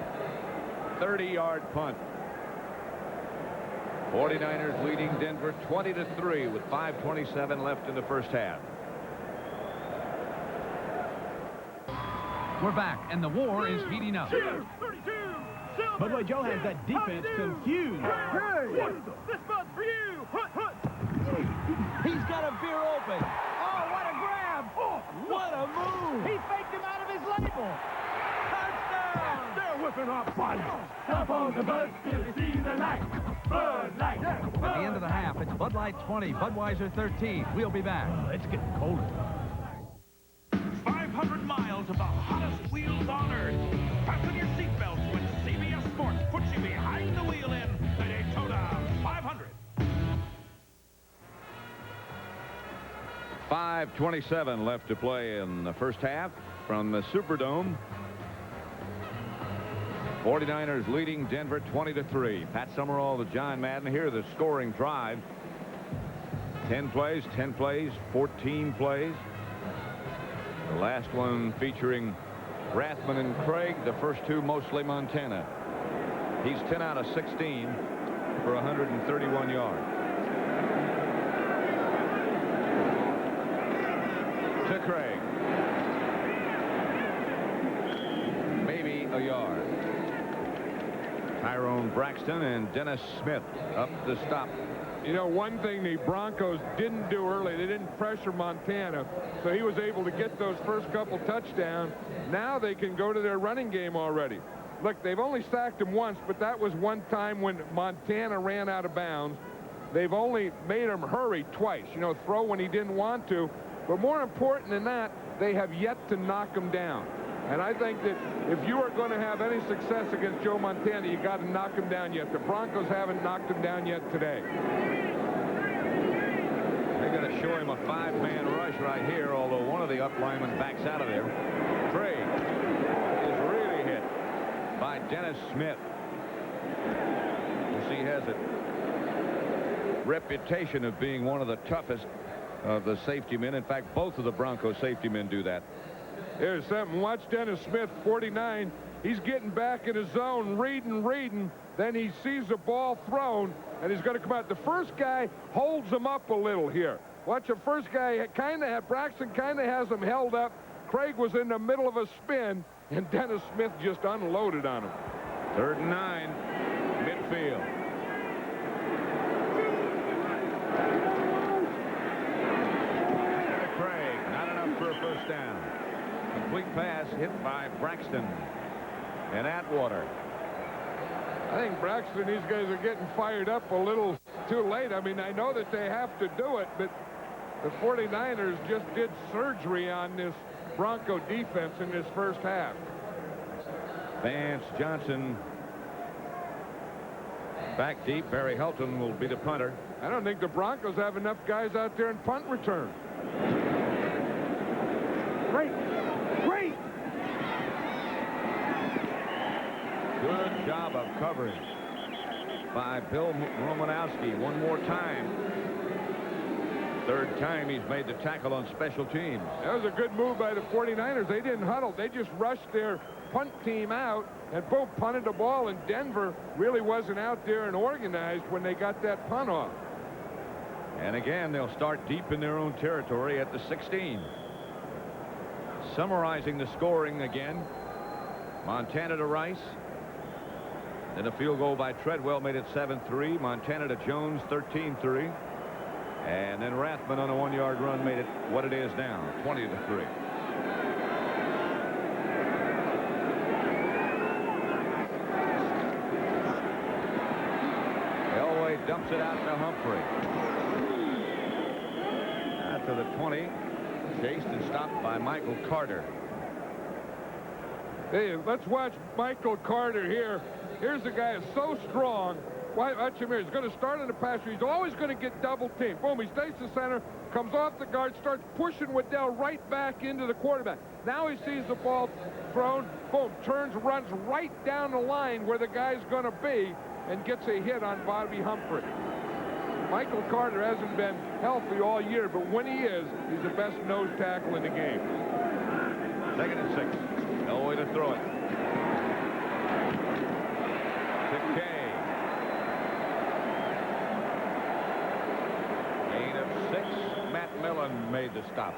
30-yard punt. 49ers leading Denver 20-3 with 5:27 left in the first half. We're back, and the war is heating up. Budway Joe has that defense confused. This one's for you. He's got a beer open. Oh, what a grab! What a move! He faked him out of his label. Touchdown! They're whipping up bodies. Stop on the bus till you see the light. Bud Light. At the end of the half, it's Bud Light 20, Budweiser 13. We'll be back. It's getting colder. 500 miles of the hottest wheels on earth. Fasten your seatbelts when CBS Sports puts you behind the wheel in the Daytona 500. 5:27 left to play in the first half from the Superdome. 49ers leading Denver 20-3. Pat Summerall to John Madden. Here the scoring drive. 10 plays, 14 plays. The last one featuring Rathman and Craig. The first two mostly Montana. He's 10 out of 16 for 131 yards. To Craig. Maybe a yard. Tyrone Braxton and Dennis Smith up the stop. You know, one thing the Broncos didn't do early, they didn't pressure Montana, so he was able to get those first couple touchdowns. Now they can go to their running game already. Look, they've only sacked him once, but that was one time when Montana ran out of bounds. They've only made him hurry twice, you know, throw when he didn't want to. But more important than that, they have yet to knock him down. And I think that if you are going to have any success against Joe Montana, you got to knock him down yet. The Broncos haven't knocked him down yet today. They're going to show him a 5-man rush right here, although one of the up linemen backs out of there. Craig is really hit by Dennis Smith. He has a reputation of being one of the toughest of the safety men. In fact, both of the Broncos safety men do that. Here's something. Watch Dennis Smith, 49. He's getting back in his zone, reading. Then he sees the ball thrown, and he's going to come out. The first guy holds him up a little here. Watch, the first guy Braxton kind of has him held up. Craig was in the middle of a spin, and Dennis Smith just unloaded on him. 3rd and 9, midfield. Craig, not enough for a first down. Complete pass hit by Braxton and Atwater. I think Braxton, these guys are getting fired up a little too late. I mean, I know that they have to do it, but the 49ers just did surgery on this Bronco defense in this first half. Vance Johnson back deep. Barry Helton will be the punter. I don't think the Broncos have enough guys out there in punt return. Great. Good job of coverage by Bill Romanowski. One more time. 3rd time he's made the tackle on special teams. That was a good move by the 49ers. They didn't huddle. They just rushed their punt team out and boom, punted the ball, and Denver really wasn't out there and organized when they got that punt off. And again, they'll start deep in their own territory at the 16. Summarizing the scoring again. Montana to Rice. Then a field goal by Treadwell made it 7-3. Montana to Jones, 13-3. And then Rathman on a 1-yard run made it what it is now, 20-3. Elway dumps it out to Humphrey. After the 20, chased and stopped by Michael Carter. Hey, let's watch Michael Carter here. Here's a guy who's so strong. Watch him here. He's going to start in the pass. He's always going to get double teamed. Boom, he stays to center, comes off the guard, starts pushing Waddell right back into the quarterback. Now he sees the ball thrown. Boom, turns, runs right down the line where the guy's going to be and gets a hit on Bobby Humphrey. Michael Carter hasn't been healthy all year, but when he is, he's the best nose tackle in the game. 2nd and 6. Elway to throw it. To Kay. Gain of 6. Matt Millen made the stop.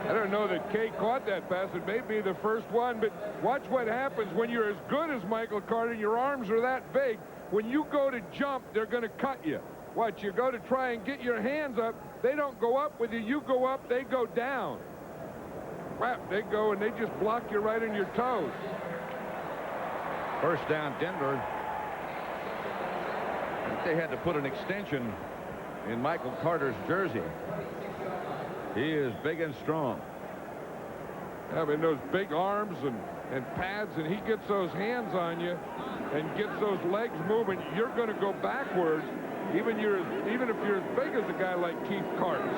I don't know that Kay caught that pass. It may be the first one, but watch what happens when you're as good as Michael Carter and your arms are that big. When you go to jump, they're going to cut you. Watch, you go to try and get your hands up. They don't go up with you. You go up, they go down. Wow, they go and they just block you right on your toes. First down, Denver. I think they had to put an extension in Michael Carter's jersey. He is big and strong. I mean, those big arms and pads, and he gets those hands on you and gets those legs moving. You're going to go backwards, even if you're as big as a guy like Keith Karts.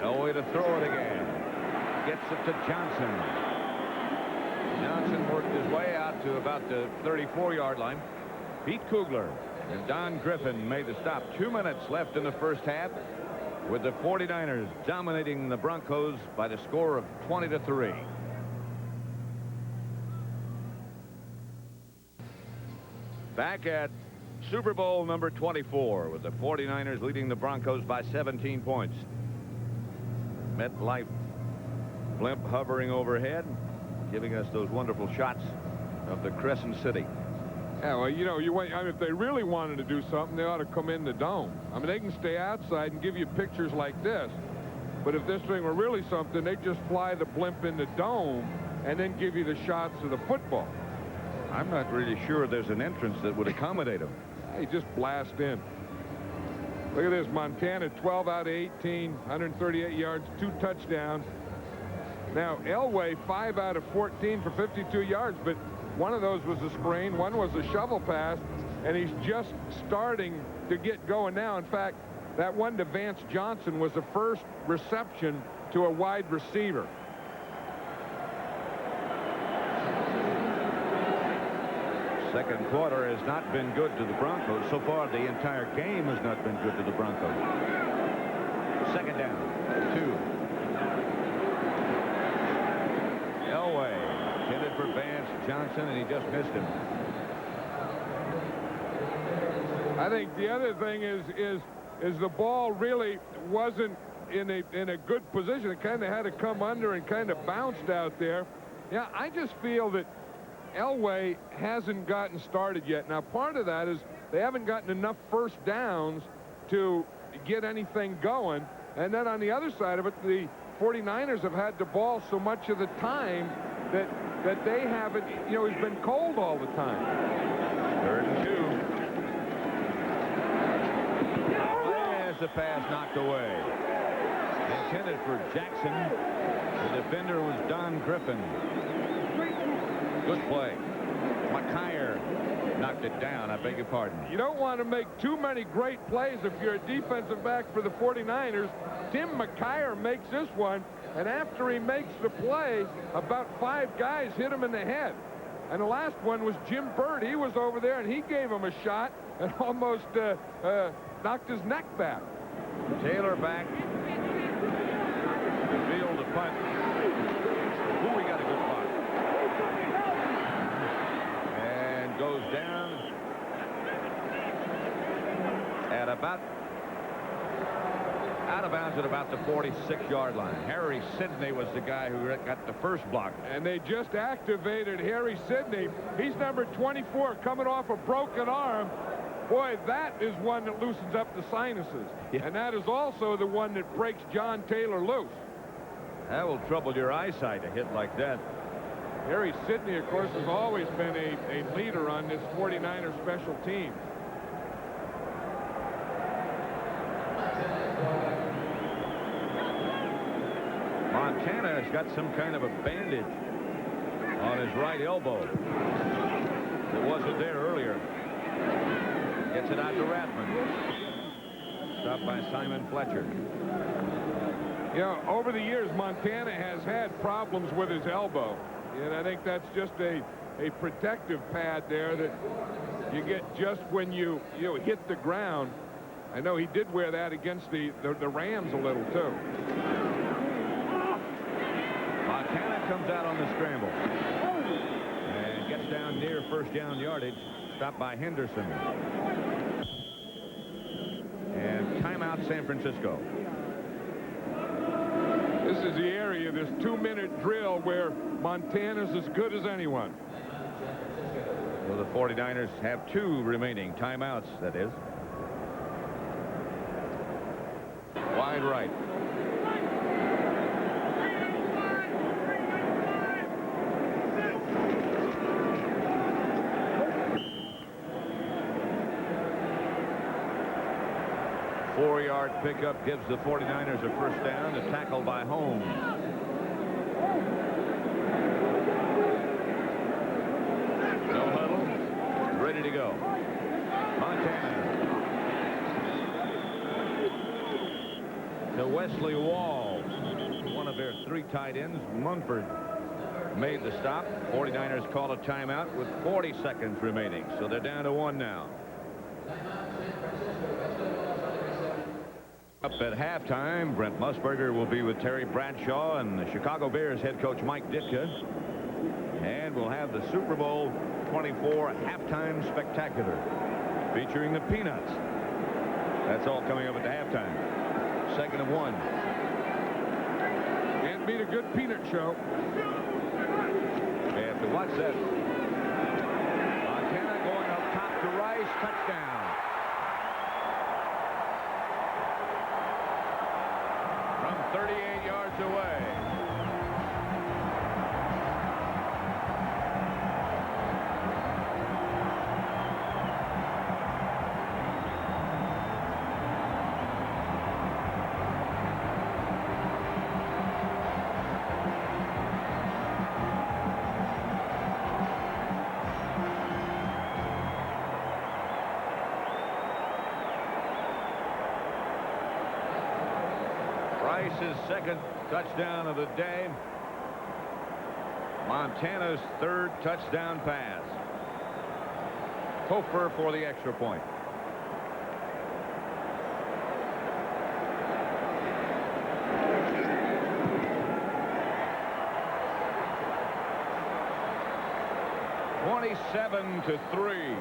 Elway to throw it again. Gets it to Johnson. Johnson worked his way out to about the 34-yard line. Pete Kugler and Don Griffin made the stop. 2 minutes left in the first half, with the 49ers dominating the Broncos by the score of 20-3. Back at Super Bowl number 24, with the 49ers leading the Broncos by 17 points. MetLife blimp hovering overhead, giving us those wonderful shots of the Crescent City. Yeah, well, you know, if they really wanted to do something, they ought to come in the dome. I mean, they can stay outside and give you pictures like this. But if this thing were really something, they'd just fly the blimp in the dome and then give you the shots of the football. I'm not really sure there's an entrance that would accommodate them. Hey, just blast in. Look at this, Montana, 12 out of 18, 138 yards, 2 touchdowns. Now, Elway, 5 out of 14 for 52 yards, but one of those was a screen, one was a shovel pass, and he's just starting to get going now. In fact, that one to Vance Johnson was the first reception to a wide receiver. Second quarter has not been good to the Broncos. So far, the entire game has not been good to the Broncos. Second down, 2. Elway intended for Vance Johnson, and he just missed him. I think the other thing is the ball really wasn't in a good position. It kind of had to come under and kind of bounced out there. Yeah, I just feel that Elway hasn't gotten started yet. Now, part of that is they haven't gotten enough first downs to get anything going. And then on the other side of it, the 49ers have had the ball so much of the time that they haven't, you know, it's been cold all the time. 3rd and 2. There's the pass knocked away. Intended for Jackson. The defender was Don Griffin. Good play. McKyer knocked it down. I beg your pardon. You don't want to make too many great plays if you're a defensive back for the 49ers. Tim McKyer makes this one, and after he makes the play, about 5 guys hit him in the head. And the last one was Jim Byrd. He was over there, and he gave him a shot and almost knocked his neck back. Taylor back. The field to punt. Ooh, we got a good punt. And goes down at about out of bounds at about the 46-yard line. Harry Sidney was the guy who got the first block. And they just activated Harry Sidney. He's number 24, coming off a broken arm. Boy, that is one that loosens up the sinuses. Yeah. And that is also the one that breaks John Taylor loose. That will trouble your eyesight, a hit like that. Harry Sidney, of course, has always been a leader on this 49er special team. Montana has got some kind of a bandage on his right elbow. It wasn't there earlier. Gets it out to Ratman. Stopped by Simon Fletcher. You know, over the years, Montana has had problems with his elbow. And I think that's just a protective pad there that you get just when you hit the ground. I know he did wear that against the Rams a little, too. Montana comes out on the scramble. And gets down near first down yardage. Stopped by Henderson. And timeout San Francisco. This is the area, this 2-minute drill where Montana's as good as anyone. So the 49ers have 2 remaining timeouts, that is. Wide right. Four-yard pickup gives the 49ers a first down. A tackle by Holmes. No huddle. Ready to go. Montana. To Wesley Walls. One of their 3 tight ends. Munford made the stop. 49ers call a timeout with 40 seconds remaining. So they're down to 1 now. Up at halftime, Brent Musburger will be with Terry Bradshaw and the Chicago Bears head coach Mike Ditka. And we'll have the Super Bowl 24 halftime spectacular featuring the Peanuts. That's all coming up at the halftime. 2nd and 1. Can't beat a good peanut show. They have to watch that. Montana going up top to Rice. Touchdown. From 38 yards away. Rice's second touchdown of the day. Montana's third touchdown pass. Topher for the extra point. (27-3).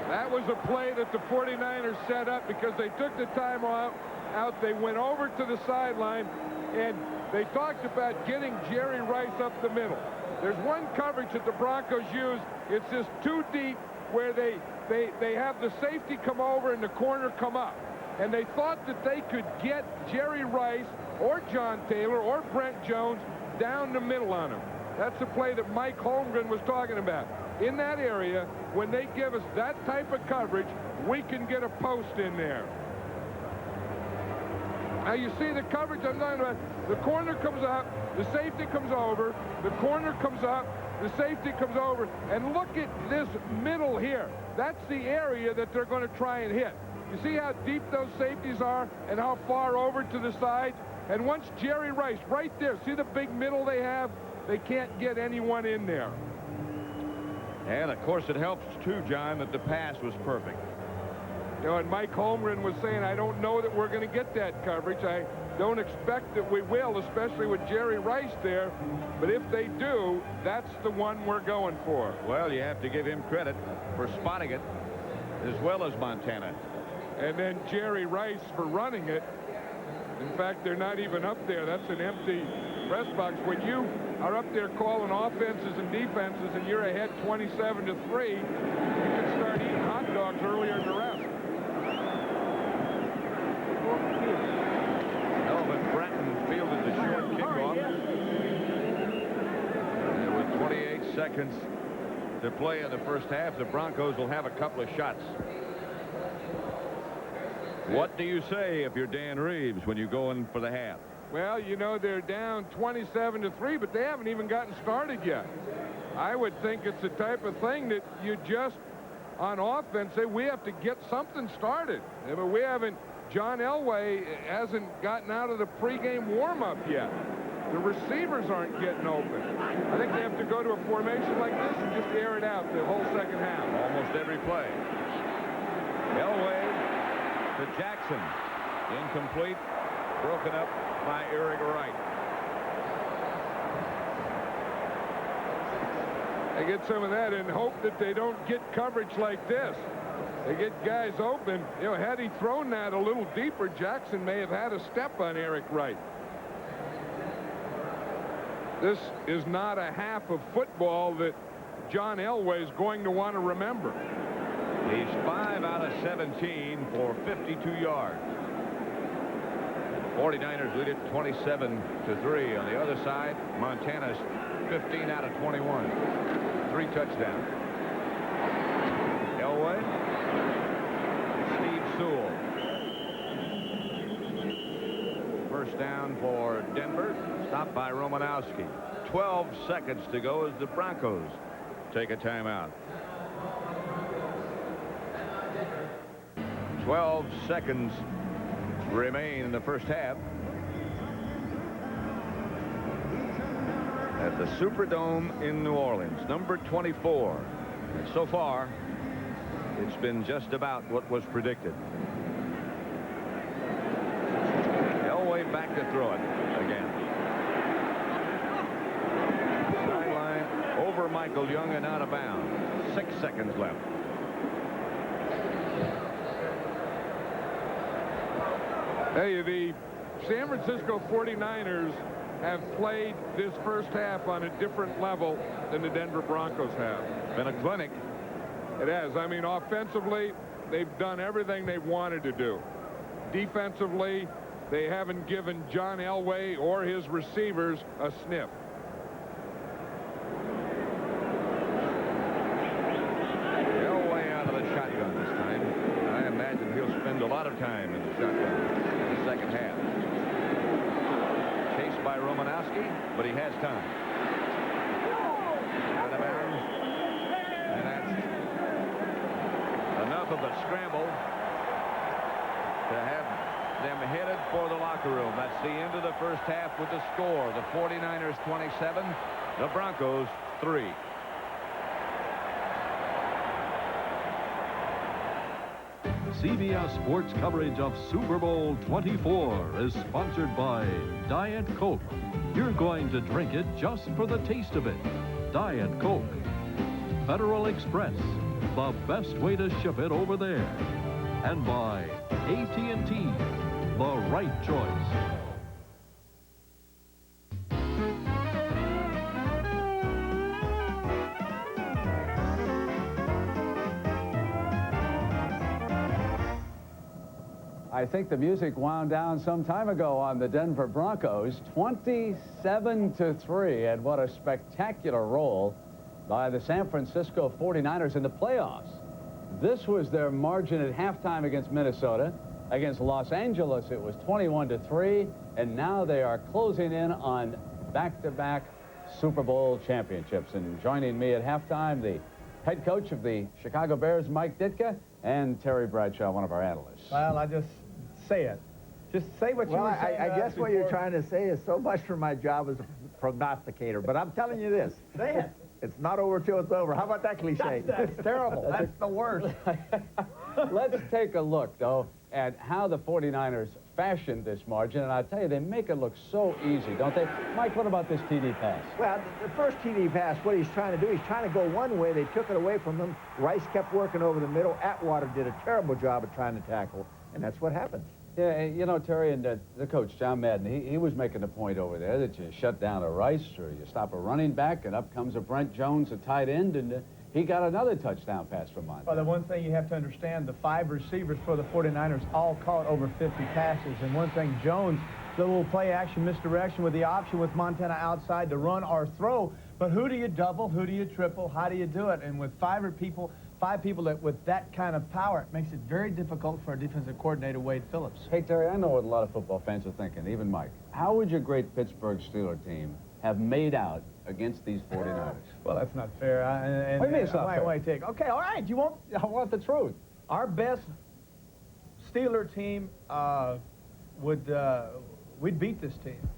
That was a play that the 49ers set up because they took the time out. They went over to the sideline, and they talked about getting Jerry Rice up the middle. There's one coverage that the Broncos use. It's just too deep where they have the safety come over and the corner come up. And they thought that they could get Jerry Rice or John Taylor or Brent Jones down the middle on him. That's the play that Mike Holmgren was talking about. In that area, when they give us that type of coverage, we can get a post in there. Now you see the coverage I'm talking about. The corner comes up, the safety comes over, the corner comes up, the safety comes over, and look at this middle here. That's the area that they're going to try and hit. You see how deep those safeties are and how far over to the side? And once Jerry Rice, right there, see the big middle they have? They can't get anyone in there. And, of course, it helps, too, John, that the pass was perfect. You know, and Mike Holmgren was saying, I don't know that we're going to get that coverage. I don't expect that we will, especially with Jerry Rice there. But if they do, that's the one we're going for. Well, you have to give him credit for spotting it, as well as Montana. And then Jerry Rice for running it. In fact, they're not even up there. That's an empty press box. When you are up there calling offenses and defenses and you're ahead 27-3, you can start eating hot dogs earlier in the rest. Elvin Bratton fielded the short kickoff. And with 28 seconds to play in the first half, the Broncos will have a couple of shots. What do you say if you're Dan Reeves when you go in for the half? Well, you know, they're down 27-3, but they haven't even gotten started yet. I would think it's the type of thing that you just, on offense, say we have to get something started. But we haven't, John Elway hasn't gotten out of the pregame warm-up yet. The receivers aren't getting open. I think they have to go to a formation like this and just air it out the whole second half. Almost every play. Elway to Jackson. Incomplete. Broken up by Eric Wright. They get some of that and hope that they don't get coverage like this. They get guys open. You know, had he thrown that a little deeper, Jackson may have had a step on Eric Wright. This is not a half of football that John Elway is going to want to remember. He's 5 out of 17 for 52 yards. 49ers lead it 27-3. On the other side, Montana's 15 out of 21. 3 touchdowns. Elway. Steve Sewell. First down for Denver. Stopped by Romanowski. 12 seconds to go as the Broncos take a timeout. 12 seconds remain in the first half at the Superdome in New Orleans. Number 24. And so far, it's been just about what was predicted. Elway back to throw it again. Sideline over Michael Young and out of bounds. 6 seconds left. Hey, the San Francisco 49ers have played this first half on a different level than the Denver Broncos have. Been a clinic. It has. I mean, offensively, they've done everything they've wanted to do. Defensively, they haven't given John Elway or his receivers a sniff. Elway out of the shotgun this time. I imagine he'll spend a lot of time in the shotgun. Second half. Chased by Romanowski, but he has time. Out of bounds. And that's enough of a scramble to have them headed for the locker room. That's the end of the first half with the score. The 49ers 27, the Broncos 3. CBS Sports coverage of Super Bowl 24 is sponsored by Diet Coke. You're going to drink it just for the taste of it. Diet Coke. Federal Express, the best way to ship it over there. And by AT&T, the right choice. I think the music wound down some time ago on the Denver Broncos, 27-3, and what a spectacular role by the San Francisco 49ers in the playoffs. This was their margin at halftime against Minnesota. Against Los Angeles, it was 21-3, and now they are closing in on back-to-back Super Bowl championships. And joining me at halftime, the head coach of the Chicago Bears, Mike Ditka, and Terry Bradshaw, one of our analysts. Well, I just say it. Just say what you were saying. I guess what you're trying to say is so much for my job as a prognosticator, but I'm telling you this. Say it. It's not over till it's over. How about that cliche? That's terrible. That's the worst. Let's take a look, though, at how the 49ers fashioned this margin, and I'll tell you, they make it look so easy, don't they? Mike, what about this TD pass? Well, the first TD pass, what he's trying to do, he's trying to go one way. They took it away from him. Rice kept working over the middle. Atwater did a terrible job of trying to tackle, and that's what happens. Yeah, you know, Terry, and the coach, John Madden, he was making the point over there that you shut down a Rice or you stop a running back, and up comes a Brent Jones, a tight end, and he got another touchdown pass from Montana. Well, the one thing you have to understand, the 5 receivers for the 49ers all caught over 50 passes. And one thing, Jones, the little play action misdirection with the option with Montana outside to run or throw. But who do you double? Who do you triple? How do you do it? And with 5 people that with that kind of power, it makes it very difficult for a defensive coordinator, Wade Phillips. Hey, Terry, I know what a lot of football fans are thinking, even Mike. How would your great Pittsburgh Steelers team have made out against these 49ers? Well, that's not fair. What do you mean it's not fair? Okay, all right, I want the truth. Our best Steeler team we'd beat this team.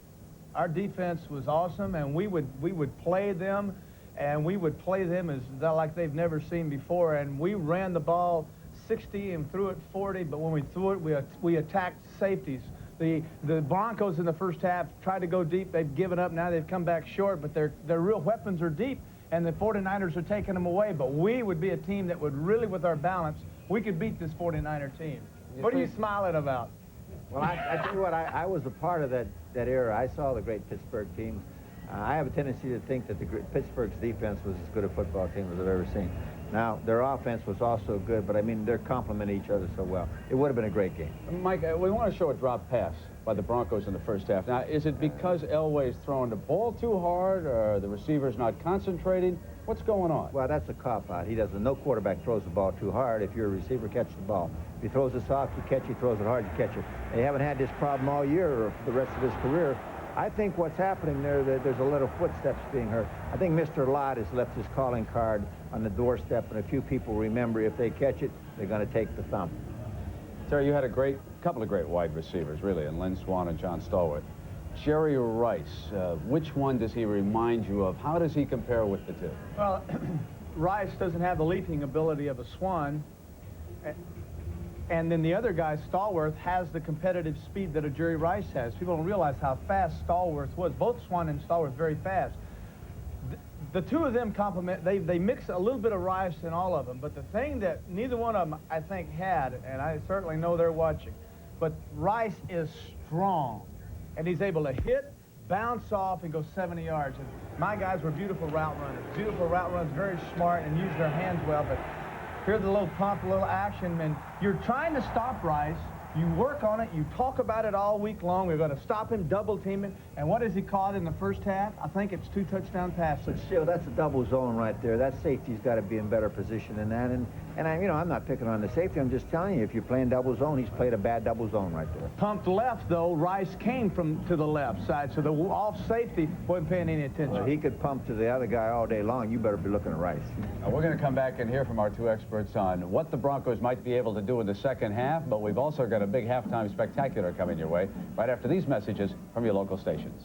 Our defense was awesome, and we would play them, and we would play them as like they've never seen before. And we ran the ball 60 and threw it 40, but when we threw it, we attacked safeties. The Broncos in the first half tried to go deep. They've given up. Now they've come back short, but their real weapons are deep, and the 49ers are taking them away. But we would be a team that would really, with our balance, we could beat this 49er team. What are you smiling about? Well, I tell you what, I was a part of that era. I saw the great Pittsburgh team. I have a tendency to think that Pittsburgh's defense was as good a football team as I've ever seen. Now, their offense was also good, but I mean, they're complementing each other so well. It would have been a great game. Mike, we want to show a drop pass by the Broncos in the first half. Now, is it because Elway's throwing the ball too hard, or the receiver's not concentrating? What's going on? Well, that's a cop-out. He doesn't. No quarterback throws the ball too hard. If you're a receiver, catch the ball. If he throws it soft, you catch it. He throws it hard, you catch it. They haven't had this problem all year or for the rest of his career. I think what's happening there, there's a little footsteps being heard. I think Mr. Lott has left his calling card on the doorstep, and a few people remember if they catch it, they're going to take the thump. Terry, you had a couple of great wide receivers, really, and Lynn Swann and John Stallworth. Jerry Rice, which one does he remind you of? How does he compare with the two? Well, Rice doesn't have the leaping ability of a Swann. And then the other guy, Stallworth, has the competitive speed that a Jerry Rice has. People don't realize how fast Stallworth was. Both Swann and Stallworth very fast. The two of them complement. They mix a little bit of Rice in all of them. But the thing that neither one of them, I think, had, and I certainly know they're watching, but Rice is strong. And he's able to hit, bounce off, and go 70 yards. And my guys were beautiful route runners, very smart, and use their hands well. But here's a little pump, a little action, and you're trying to stop Rice. You work on it. You talk about it all week long. We're going to stop him, double team him. And what has he caught in the first half? I think it's 2 touchdown passes. But still, that's a double zone right there. That safety's got to be in better position than that. And I'm not picking on the safety. I'm just telling you, if you're playing double zone, he's played a bad double zone right there. Pumped left, though. Rice came to the left side, so the off safety wasn't paying any attention. Well, he could pump to the other guy all day long. You better be looking at Rice. Now, we're going to come back and hear from our two experts on what the Broncos might be able to do in the second half, but we've also got a big halftime spectacular coming your way right after these messages from your local stations.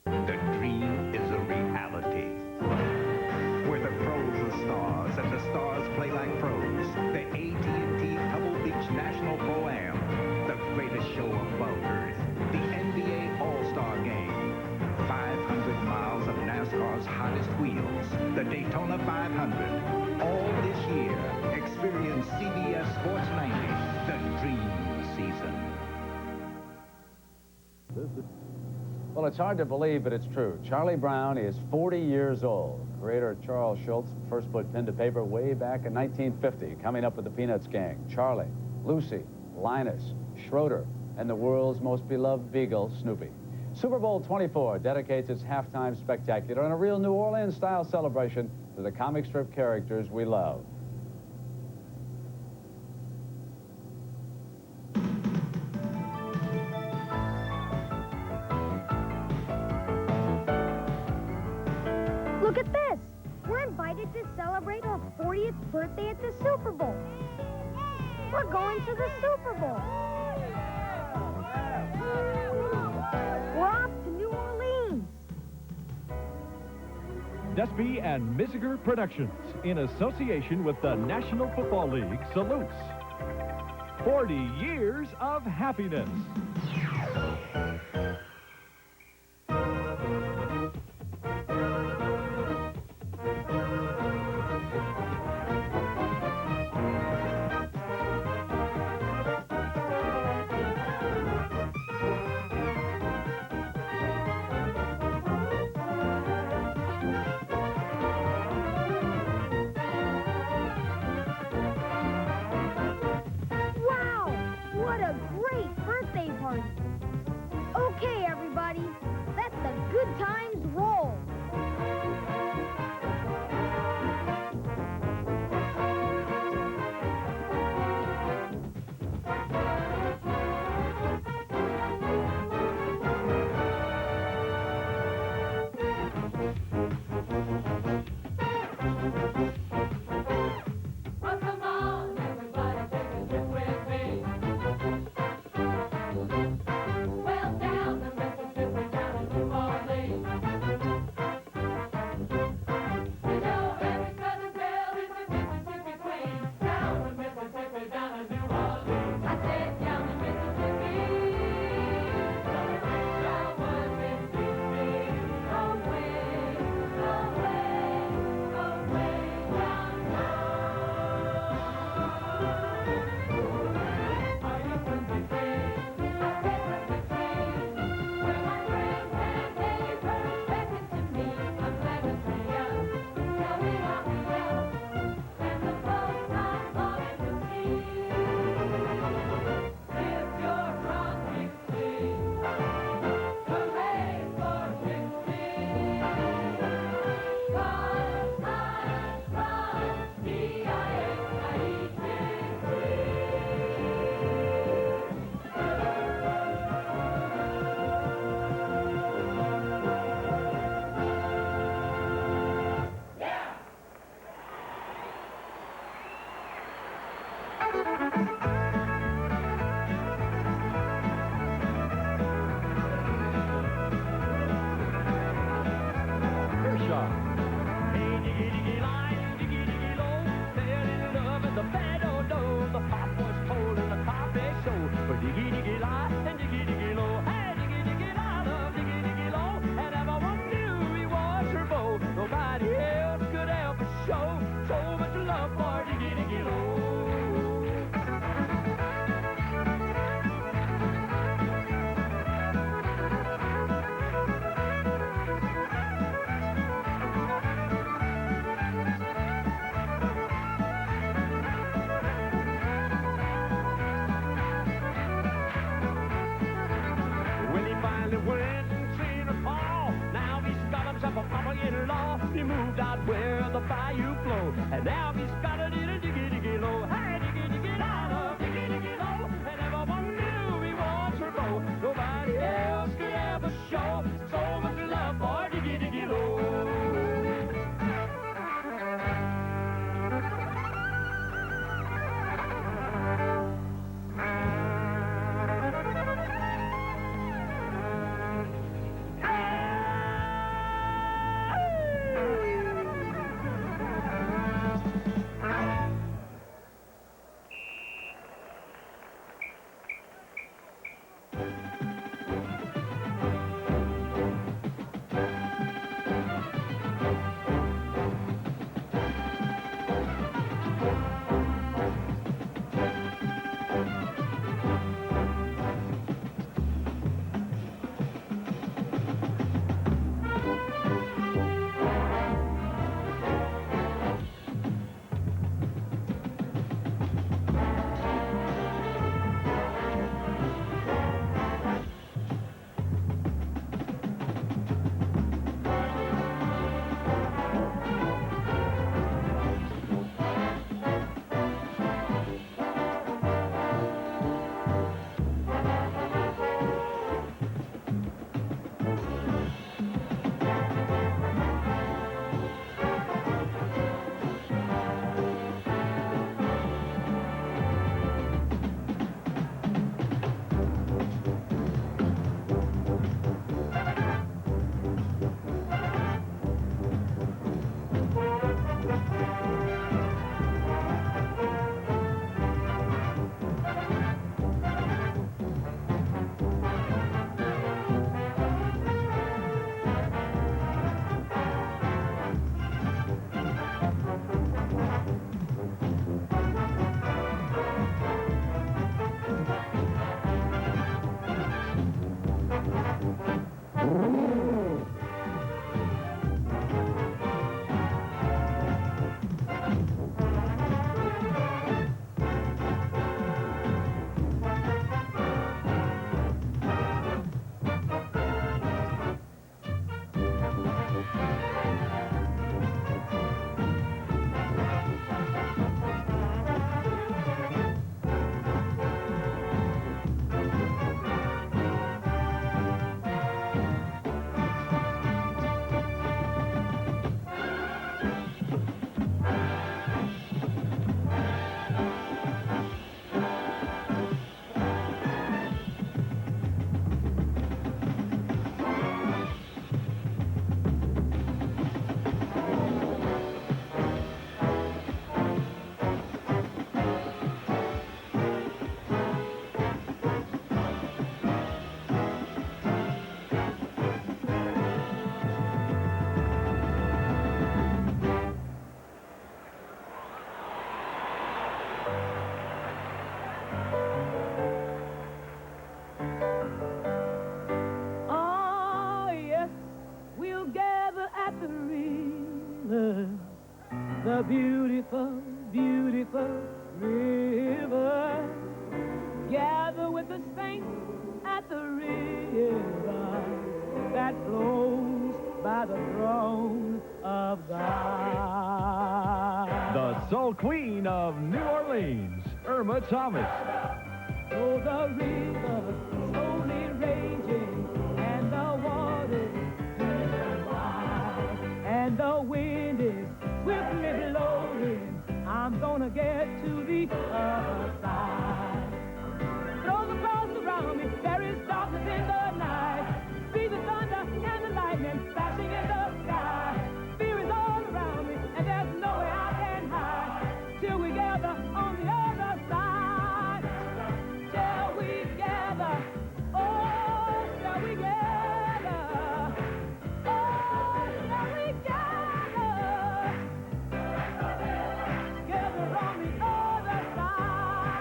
The dream is a reality. Where the pros are stars and the stars play like pros. The AT&T Pebble Beach National Pro-Am. The greatest show above earth. The NBA All-Star Game. 500 miles of NASCAR's hottest wheels. The Daytona 500. All this year, experience CBS Sports 90. The dream season. Well, it's hard to believe, but it's true. Charlie Brown is 40 years old. Creator Charles Schultz first put pen to paper way back in 1950, coming up with the Peanuts gang. Charlie, Lucy, Linus, Schroeder, and the world's most beloved beagle, Snoopy. Super Bowl 24 dedicates its halftime spectacular in a real New Orleans-style celebration to the comic strip characters we love. Look at this! We're invited to celebrate our 40th birthday at the Super Bowl. We're going to the Super Bowl. We're off to New Orleans. Despy and Miziger Productions, in association with the National Football League, salutes 40 years of happiness. Wow! What a great birthday party! he moved out where the bayou flowed. And now he's got a little diggy low. Hey, diggy low, diggy low. And everyone knew he was her beau. Nobody else could ever show so much love for diggy low. The beautiful, beautiful river. Gather with the saints at the river that flows by the throne of God. The Soul Queen of New Orleans, Irma Thomas. Oh, the river slowly raging, and the water is wide, and the wind is swiftly blowing. I'm gonna get to the other side. Throw the clouds around me, there is darkness in the night. See the thunder and the lightning flashing in the sky. Fear is all around me, and there's no way I can hide. Till we gather on the other side. Shall we gather? Oh, shall we gather? Oh, shall we gather? Gather on the other side.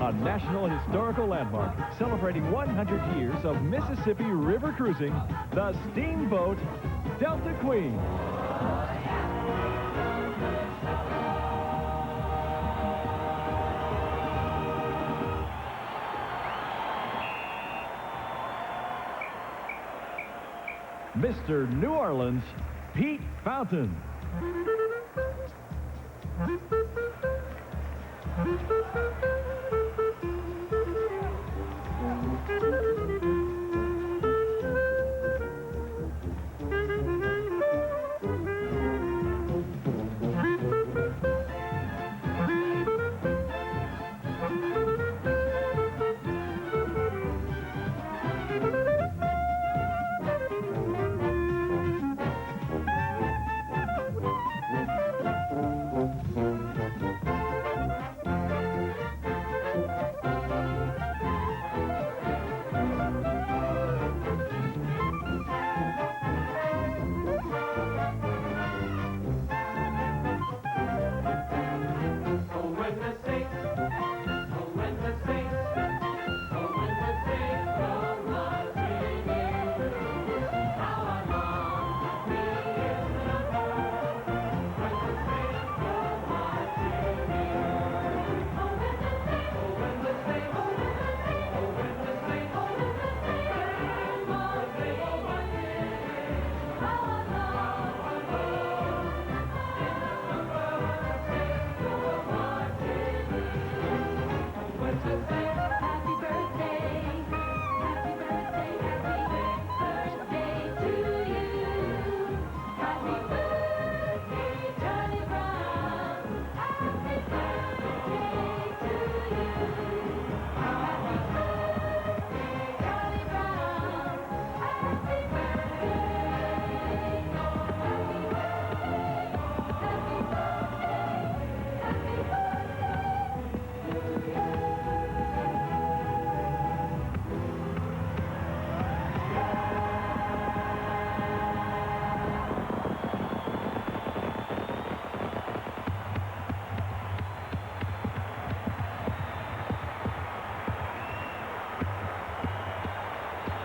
A National Historical Landmark celebrating 100 years of Mississippi River cruising, the steamboat Delta Queen. Mr. New Orleans, Pete Fountain.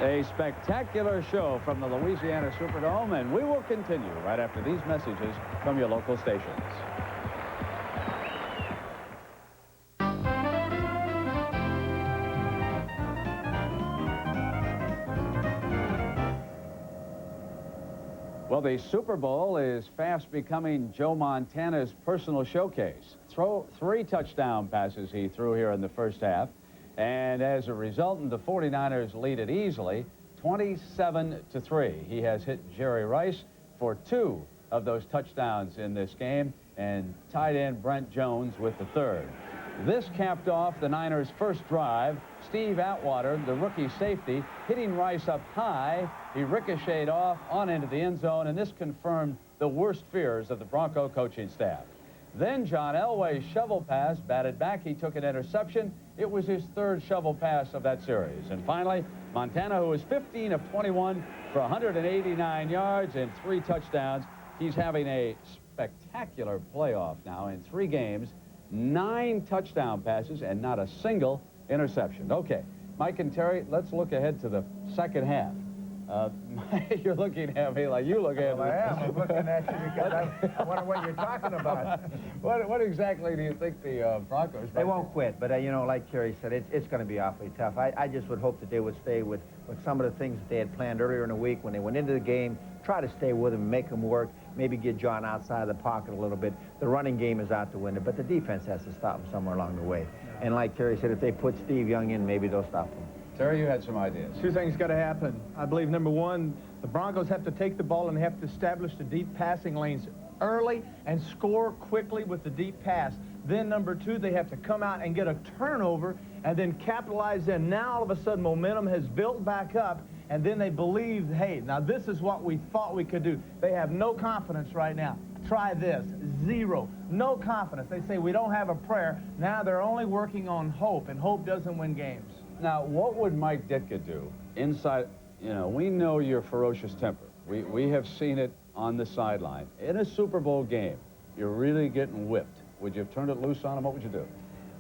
A spectacular show from the Louisiana Superdome, and we will continue right after these messages from your local stations. Well, the Super Bowl is fast becoming Joe Montana's personal showcase. 3 touchdown passes he threw here in the first half. And as a result, the 49ers lead it easily, 27-3. He has hit Jerry Rice for 2 of those touchdowns in this game, and tight end Brent Jones with the 3rd. This capped off the Niners' first drive. Steve Atwater, the rookie safety, hitting Rice up high. He ricocheted off on into the end zone, and this confirmed the worst fears of the Bronco coaching staff. Then John Elway's shovel pass batted back. He took an interception. It was his 3rd shovel pass of that series. And finally, Montana, who was 15 of 21 for 189 yards and 3 touchdowns. He's having a spectacular playoff now in 3 games, 9 touchdown passes and not a single interception. Okay, Mike and Terry, let's look ahead to the second half. You're looking at me like you look at me. Well, I am. I'm looking at you because I wonder what you're talking about. What exactly do you think the Broncos... They won't quit, but, you know, like Terry said, it's going to be awfully tough. I just would hope that they would stay with some of the things that they had planned earlier in the week when they went into the game, try to stay with them, make them work, maybe get John outside of the pocket a little bit. The running game is out the window, but the defense has to stop them somewhere along the way. And like Terry said, if they put Steve Young in, maybe they'll stop them. Terry, you had some ideas. 2 things got to happen. I believe, number 1, the Broncos have to take the ball and have to establish the deep passing lanes early and score quickly with the deep pass. Then, number 2, they have to come out and get a turnover and then capitalize in. Now, all of a sudden, momentum has built back up, and then they believe, hey, now this is what we thought we could do. They have no confidence right now. Try this. 0. No confidence. They say, we don't have a prayer. Now they're only working on hope, and hope doesn't win games. Now, what would Mike Ditka do inside? You know, we know your ferocious temper. We have seen it on the sideline. In a Super Bowl game, you're really getting whipped. Would you have turned it loose on him? What would you do?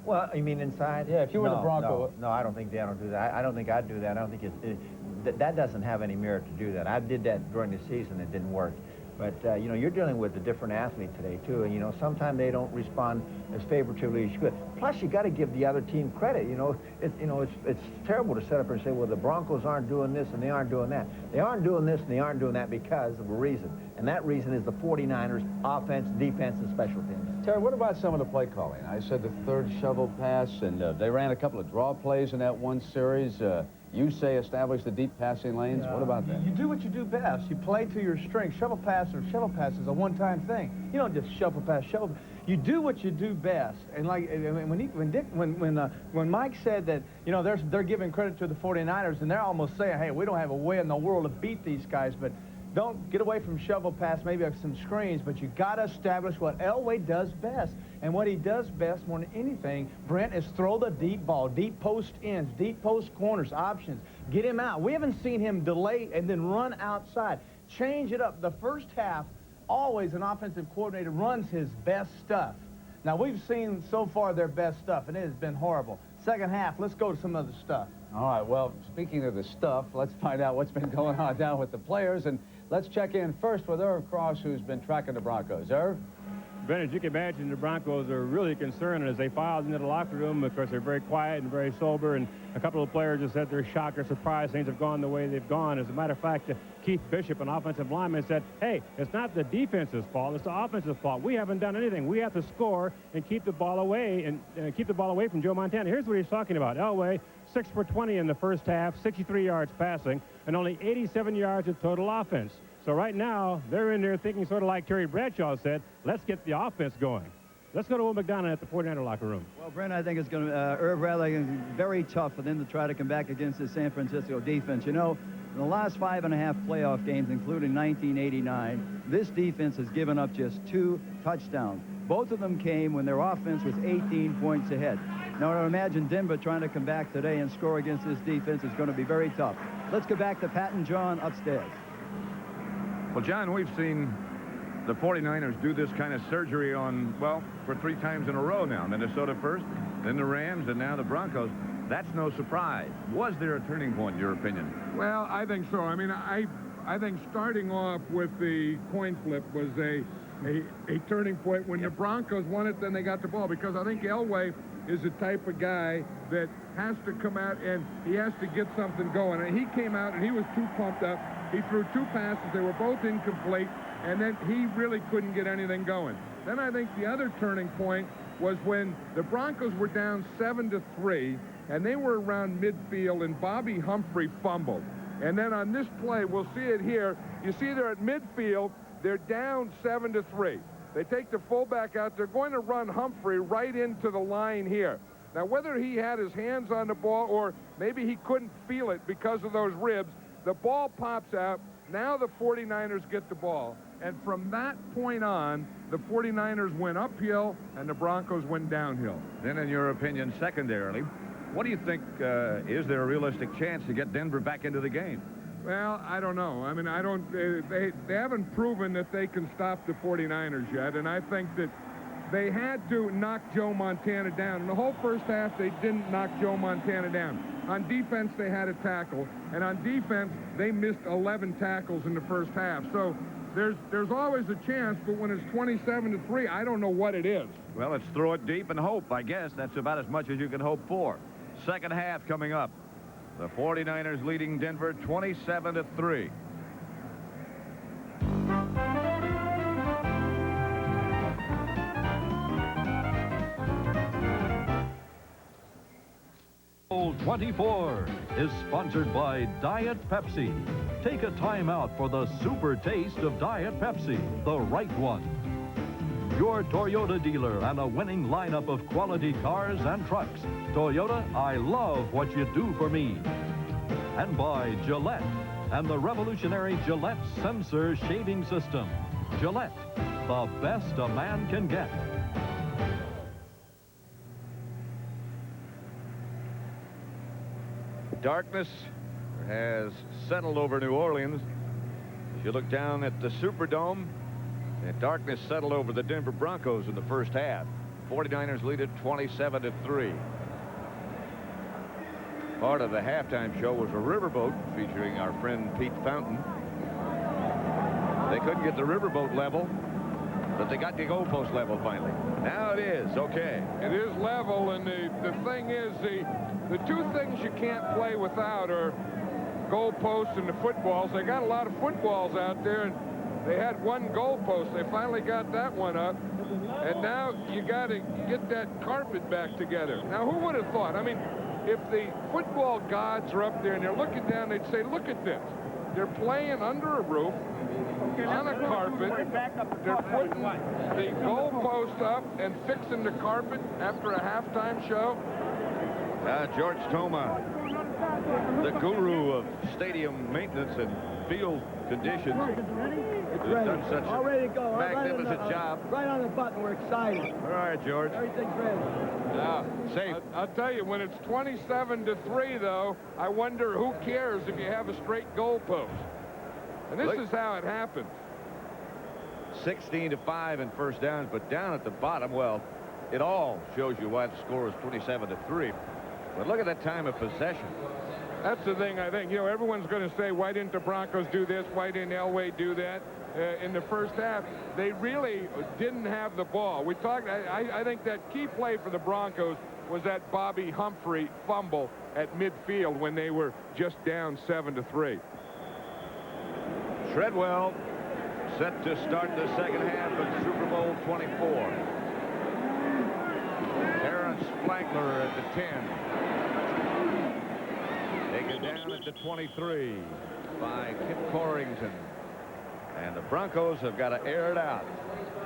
Well, you mean inside? Yeah, if you were the Bronco. No, I don't think Dan will do that. I don't think I'd do that. I don't think that doesn't have any merit to do that. I did that during the season. It didn't work. But, you know, you're dealing with a different athlete today, too. And, you know, sometimes they don't respond as favorably as you could. Plus, you got to give the other team credit. You know, it's terrible to set up and say, well, the Broncos aren't doing this and they aren't doing that. They aren't doing this and they aren't doing that because of a reason. And that reason is the 49ers offense, defense, and special teams. Terry, what about some of the play calling? I said the third shovel pass, and they ran a couple of draw plays in that one series. You say establish the deep passing lanes. What about that? You do what you do best. You play to your strength. Shovel pass is a one-time thing. You don't just shovel pass. You do what you do best. And like when Mike said that, you know, they're giving credit to the 49ers, and they're almost saying, hey, we don't have a way in the world to beat these guys, but don't get away from shovel pass, maybe have some screens, but you got to establish what Elway does best. And what he does best more than anything, Brent, is throw the deep ball, deep post ends, deep post corners, options. Get him out. We haven't seen him delay and then run outside. Change it up. The first half, always an offensive coordinator runs his best stuff. Now, we've seen so far their best stuff, and it has been horrible. Second half, let's go to some other stuff. All right, well, speaking of the stuff, let's find out what's been going on down with the players, and let's check in first with Irv Cross, who's been tracking the Broncos. Irv? Ben, as you can imagine, the Broncos are really concerned as they filed into the locker room because they're very quiet and very sober, and a couple of players have said they're shocked or surprised things have gone the way they've gone. As a matter of fact, Keith Bishop, an offensive lineman, said, hey, it's not the defense's fault, it's the offensive fault. We haven't done anything. We have to score and keep the ball away and keep the ball away from Joe Montana. Here's what he's talking about. Elway, 6 for 20 in the first half, 63 yards passing, and only 87 yards of total offense. So right now, they're in there thinking sort of like Terry Bradshaw said, let's get the offense going. Let's go to Will McDonough at the 49er locker room. Well, Brent, I think it's going to, Irv Radley, is very tough for them to try to come back against the San Francisco defense. You know, in the last 5.5 playoff games, including 1989, this defense has given up just 2 touchdowns. Both of them came when their offense was 18 points ahead. Now, I imagine Denver trying to come back today and score against this defense is going to be very tough. Let's go back to Pat and John upstairs. Well, John, we've seen the 49ers do this kind of surgery on, well, for 3 times in a row now. Minnesota first, then the Rams, and now the Broncos. That's no surprise. Was there a turning point, in your opinion? Well, I think so. I mean, I think starting off with the coin flip was a turning point. When the Broncos won it, then they got the ball, because I think Elway is the type of guy that has to come out and he has to get something going. And he came out and he was too pumped up. He threw 2 passes. They were both incomplete, and then he really couldn't get anything going. Then I think the other turning point was when the Broncos were down 7-3, and they were around midfield, and Bobby Humphrey fumbled. And then on this play, we'll see it here. You see they're at midfield. They're down 7-3. They take the fullback out. They're going to run Humphrey right into the line here. Now, whether he had his hands on the ball or maybe he couldn't feel it because of those ribs, the ball pops out. Now the 49ers get the ball. And from that point on, the 49ers went uphill and the Broncos went downhill. Then, in your opinion, secondarily, what do you think, is there a realistic chance to get Denver back into the game? Well, I don't know. I mean, they haven't proven that they can stop the 49ers yet, and I think that they had to knock Joe Montana down. In the whole first half, they didn't knock Joe Montana down. On defense, they had a tackle, and on defense, they missed 11 tackles in the first half. So there's always a chance, but when it's 27-3, I don't know what it is. Well, let's throw it deep and hope, I guess. That's about as much as you can hope for. Second half coming up. The 49ers leading Denver 27-3. Bowl 24 is sponsored by Diet Pepsi. Take a time out for the super taste of Diet Pepsi, the right one. Your Toyota dealer and a winning lineup of quality cars and trucks. Toyota, I love what you do for me. And by Gillette and the revolutionary Gillette Sensor Shaving System. Gillette, the best a man can get. Darkness has settled over New Orleans. As you look down at the Superdome, and darkness settled over the Denver Broncos in the first half. 49ers lead it 27-3. Part of the halftime show was a riverboat featuring our friend Pete Fountain. They couldn't get the riverboat level, but they got the goalpost level finally. Now it is. Okay. It is level, and the thing is, the two things you can't play without are goalposts and the footballs. They got a lot of footballs out there, and they had one goalpost. They finally got that one up, and now you got to get that carpet back together. Now, who would have thought? I mean, if the football gods are up there and they're looking down, they'd say, look at this. They're playing under a roof, on a carpet. They're putting the goalpost up and fixing the carpet after a halftime show. George Toma, the guru of stadium maintenance and field conditions, has done such a magnificent job. Right on the button. We're excited. All right, George. Everything's ready. Safe. I'll tell you, when it's 27-3, though, I wonder who cares if you have a straight goalpost. And this is how it happened. 16-5 in first downs, but down at the bottom, well, it all shows you why the score is 27-3. But look at that time of possession. That's the thing, I think. You know, everyone's going to say, why didn't the Broncos do this? Why didn't Elway do that? In the first half, they really didn't have the ball. We talked, I think that key play for the Broncos was that Bobby Humphrey fumble at midfield when they were just down 7-3. Treadwell set to start the second half of Super Bowl 24. Terrence Flagler at the 10. Taken down at the 23 by Kip Corrington. And the Broncos have got to air it out.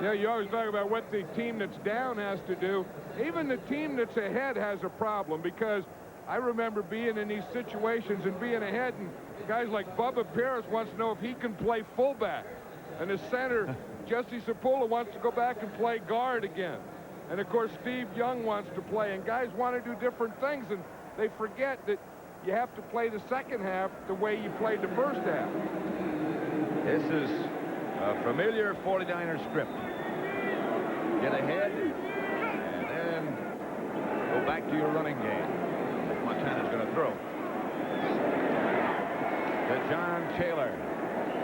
Yeah, you always talk about what the team that's down has to do. Even the team that's ahead has a problem, because I remember being in these situations and being ahead, and guys like Bubba Paris wants to know if he can play fullback. And the center, Jesse Sapula, wants to go back and play guard again. And, of course, Steve Young wants to play. And guys want to do different things, and they forget that you have to play the second half the way you played the first half. This is a familiar 49er script. Get ahead, and then go back to your running game. Montana's going to throw. To John Taylor.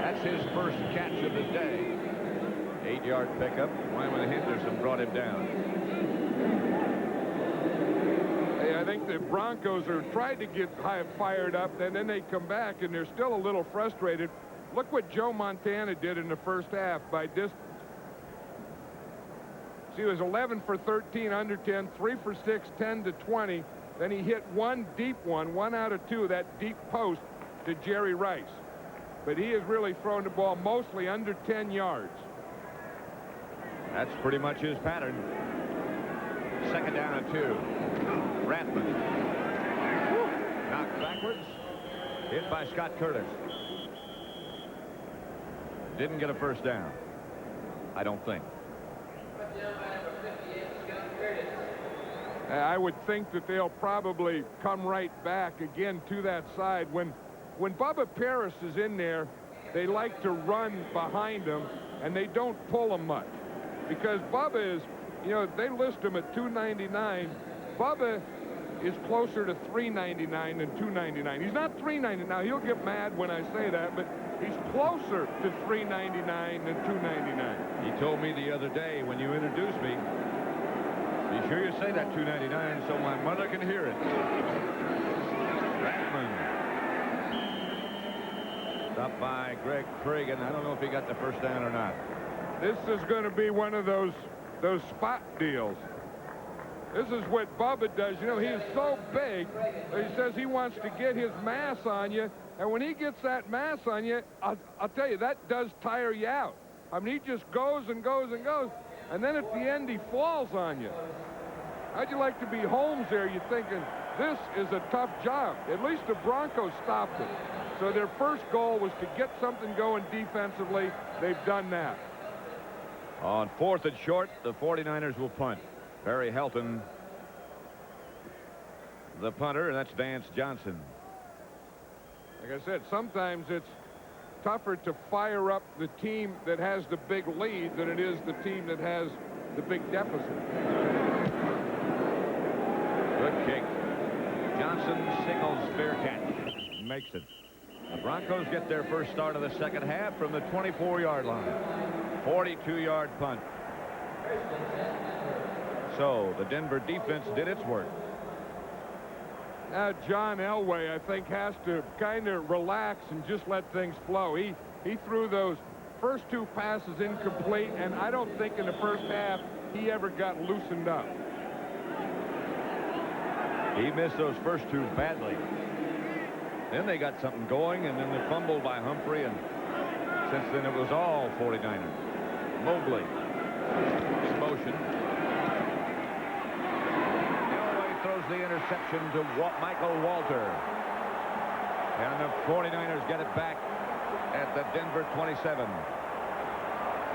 That's his first catch of the day. 8-yard pickup. Wyman Henderson brought him down. Hey, I think the Broncos are trying to get fired up, and then they come back, and they're still a little frustrated. Look what Joe Montana did in the first half by distance. See, he was 11 for 13 under 10, 3 for 6, 10 to 20. Then he hit one deep one out of two, that deep post to Jerry Rice. But he has really thrown the ball mostly under 10 yards. That's pretty much his pattern. Second down and 2. Rathman. Knocked backwards. Hit by Scott Curtis. Didn't get a first down, I don't think. I would think that they'll probably come right back again to that side. When Bubba Paris is in there, they like to run behind him, and they don't pull him much. Because Bubba is, you know, they list him at 299. Bubba is closer to 399 than 299. He's not 399. Now, he'll get mad when I say that, but he's closer to 399 than 299. He told me the other day when you introduced me, be sure you say that 299 so my mother can hear it. Rathman. Stopped by Greg Cragen. I don't know if he got the first down or not. This is going to be one of those spot deals. This is what Bubba does. You know, he is so big that he says he wants to get his mass on you. And when he gets that mass on you, I'll tell you, that does tire you out. I mean, he just goes and goes and goes. And then at the end, he falls on you. How'd you like to be Holmes there? You're thinking, this is a tough job. At least the Broncos stopped it. So their first goal was to get something going defensively. They've done that. On 4th and short, the 49ers will punt. Barry Helton, the punter, and that's Vance Johnson. Like I said, sometimes it's tougher to fire up the team that has the big lead than it is the team that has the big deficit. Johnson singles fair catch. Makes it. The Broncos get their first start of the second half from the 24-yard line. 42-yard punt. So the Denver defense did its work. Now John Elway, I think, has to kind of relax and just let things flow. He threw those first two passes incomplete, and I don't think in the first half he ever got loosened up. He missed those first two badly. Then they got something going, and then the fumble by Humphrey, and since then it was all 49ers. Mobley in motion. Elway throws the interception to Michael Walter. And the 49ers get it back at the Denver 27.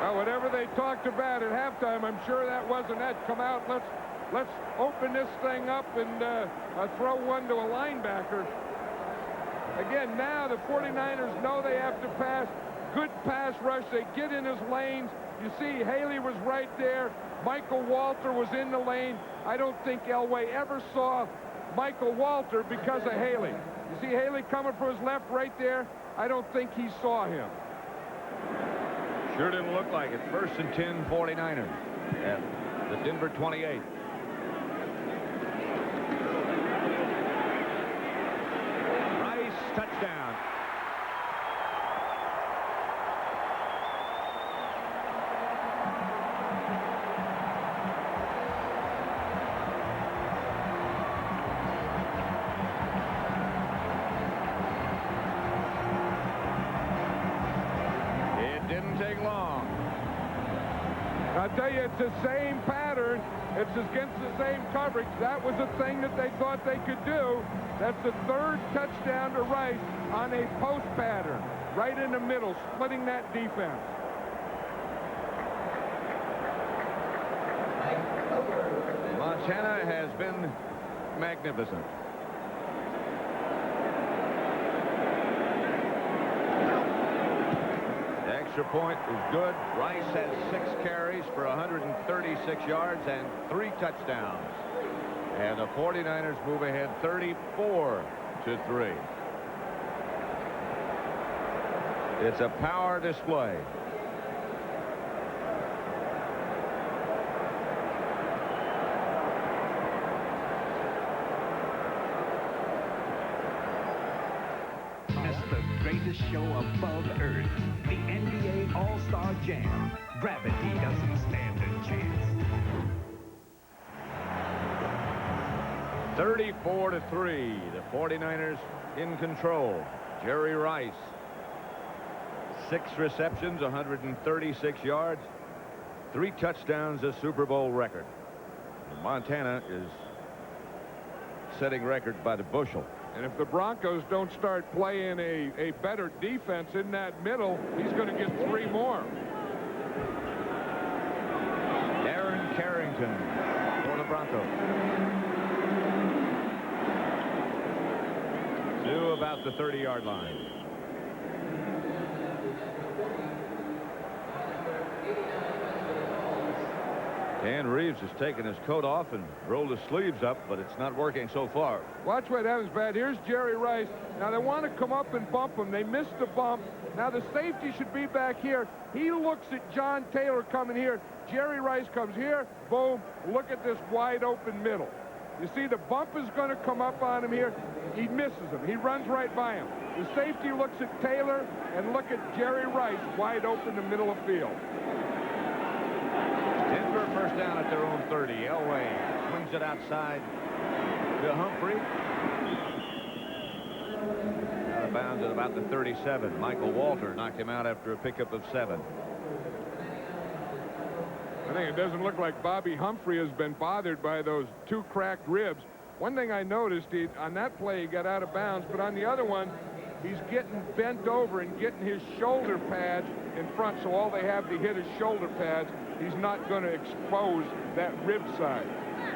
Well, whatever they talked about at halftime, I'm sure that wasn't it. Come out, let's open this thing up and throw one to a linebacker. Again, now the 49ers know they have to pass. Good pass rush. They get in his lanes. You see Haley was right there. Michael Walter was in the lane. I don't think Elway ever saw Michael Walter because of Haley. You see Haley coming from his left right there. I don't think he saw him. Sure didn't look like it. First and 10, 49ers at the Denver 28. Touchdown. It didn't take long. I'll tell you, it's the same pattern. It's against the same coverage. That was the thing that they thought they could do. That's the third touchdown to Rice on a post pattern. Right in the middle, splitting that defense. Montana has been magnificent. The extra point is good. Rice has 6 carries for 136 yards and 3 touchdowns. And the 49ers move ahead 34-3. It's a power display. That's the greatest show above Earth. The NBA All-Star Jam. Gravity doesn't stand a chance. 34-3. The 49ers in control. Jerry Rice. 6 receptions, 136 yards, 3 touchdowns, a Super Bowl record. And Montana is setting record by the bushel. And if the Broncos don't start playing a better defense in that middle, he's going to get 3 more. Darren Carrington for the Broncos. To about the 30-yard line. Dan Reeves has taken his coat off and rolled his sleeves up, but it's not working so far. Watch what happens, Brad. Here's Jerry Rice. Now they want to come up and bump him. They missed the bump. Now the safety should be back here. He looks at John Taylor coming here. Jerry Rice comes here. Boom. Look at this wide open middle. You see the bump is going to come up on him here. He misses him. He runs right by him. The safety looks at Taylor, and look at Jerry Rice wide open the middle of the field. Denver first down at their own 30. Elway swings it outside to Humphrey. Out of bounds at about the 37. Michael Walter knocked him out after a pickup of 7. I think it doesn't look like Bobby Humphrey has been bothered by those 2 cracked ribs. One thing I noticed, on that play he got out of bounds, but on the other one, he's getting bent over and getting his shoulder pads in front, so all they have to hit is shoulder pads. He's not going to expose that rib side.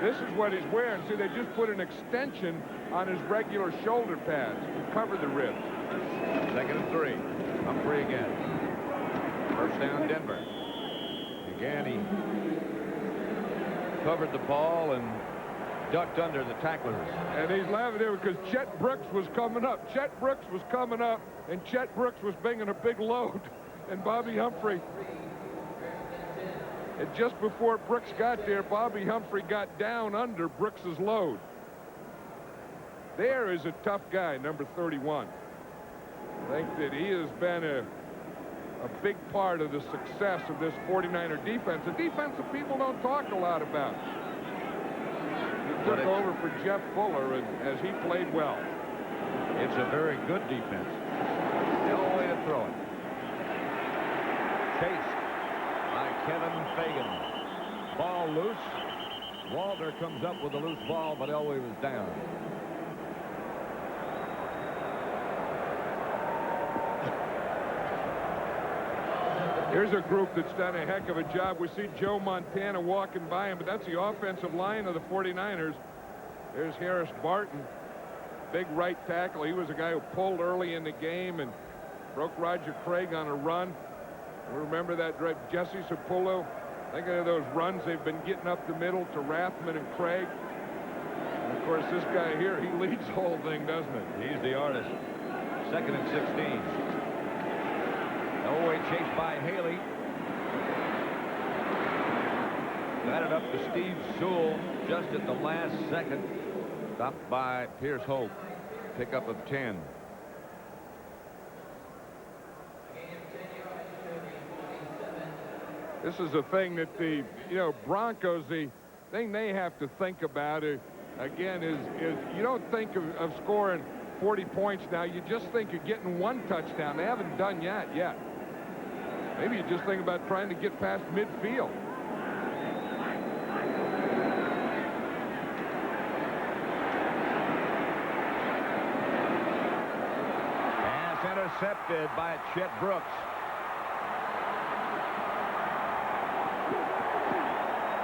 This is what he's wearing. See, they just put an extension on his regular shoulder pads to cover the ribs. 2nd and 3. Humphrey again. First down, Denver. Again, he covered the ball and ducked under the tacklers. And he's laughing there because Chet Brooks was coming up. Chet Brooks was coming up, and Chet Brooks was bringing a big load. And Bobby Humphrey, and just before Brooks got there, Bobby Humphrey got down under Brooks's load. There is a tough guy, number 31. I think that he has been a big part of the success of this 49er defense. A defense that people don't talk a lot about. He took over for Jeff Fuller, and as he played well. It's a very good defense. No way to throw it. Chased by Kevin Fagan. Ball loose. Walter comes up with a loose ball, but Elway was down. Here's a group that's done a heck of a job. We see Joe Montana walking by him, but that's the offensive line of the 49ers. There's Harris Barton, big right tackle. He was a guy who pulled early in the game and broke Roger Craig on a run. Remember that drive? Jesse Sapullo. Think of those runs they've been getting up the middle to Rathman and Craig. And of course, this guy here, he leads the whole thing, doesn't it? He's the artist. 2nd and 16. Elway chased by Haley. Got it up to Steve Sewell just at the last second. Stopped by Pierce Hope. Pickup of 10. This is a thing that the, Broncos, the thing they have to think about, again, is you don't think of scoring 40 points now. You just think of getting one touchdown. They haven't done that yet. Maybe you just think about trying to get past midfield. Pass intercepted by Chet Brooks.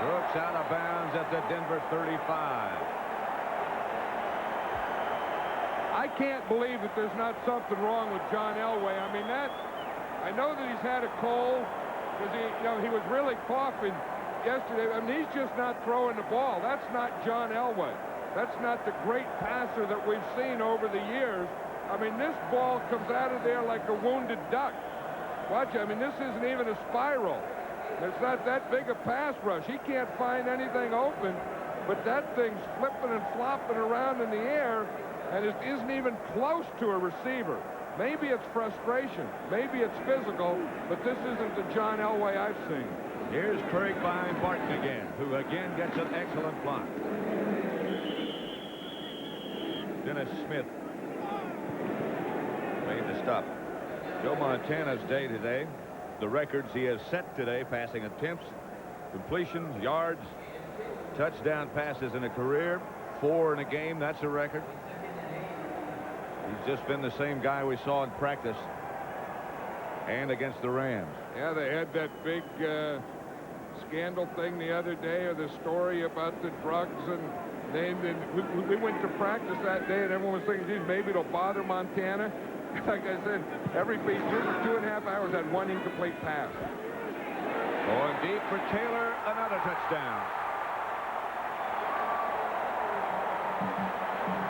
Brooks out of bounds at the Denver 35. I can't believe that there's not something wrong with John Elway. I mean, I know that he's had a cold because he was really coughing yesterday. I mean, he's just not throwing the ball. That's not John Elway. That's not the great passer that we've seen over the years. I mean, this ball comes out of there like a wounded duck. Watch, I mean, this isn't even a spiral. It's not that big a pass rush. He can't find anything open, but that thing's flipping and flopping around in the air, and it isn't even close to a receiver. Maybe it's frustration. Maybe it's physical, but this isn't the John Elway I've seen. Here's Craig Vine Barton again, who again gets an excellent block. Dennis Smith made the stop. Joe Montana's day today. The records he has set today: passing attempts, completions, yards, touchdown passes in a career, 4 in a game. That's a record. He's just been the same guy we saw in practice and against the Rams. Yeah, they had that big scandal thing the other day, or the story about the drugs, and we went to practice that day, and everyone was thinking, geez, maybe it'll bother Montana. Like I said, every piece, 2.5 hours, had one incomplete pass. Going deep for Taylor, another touchdown.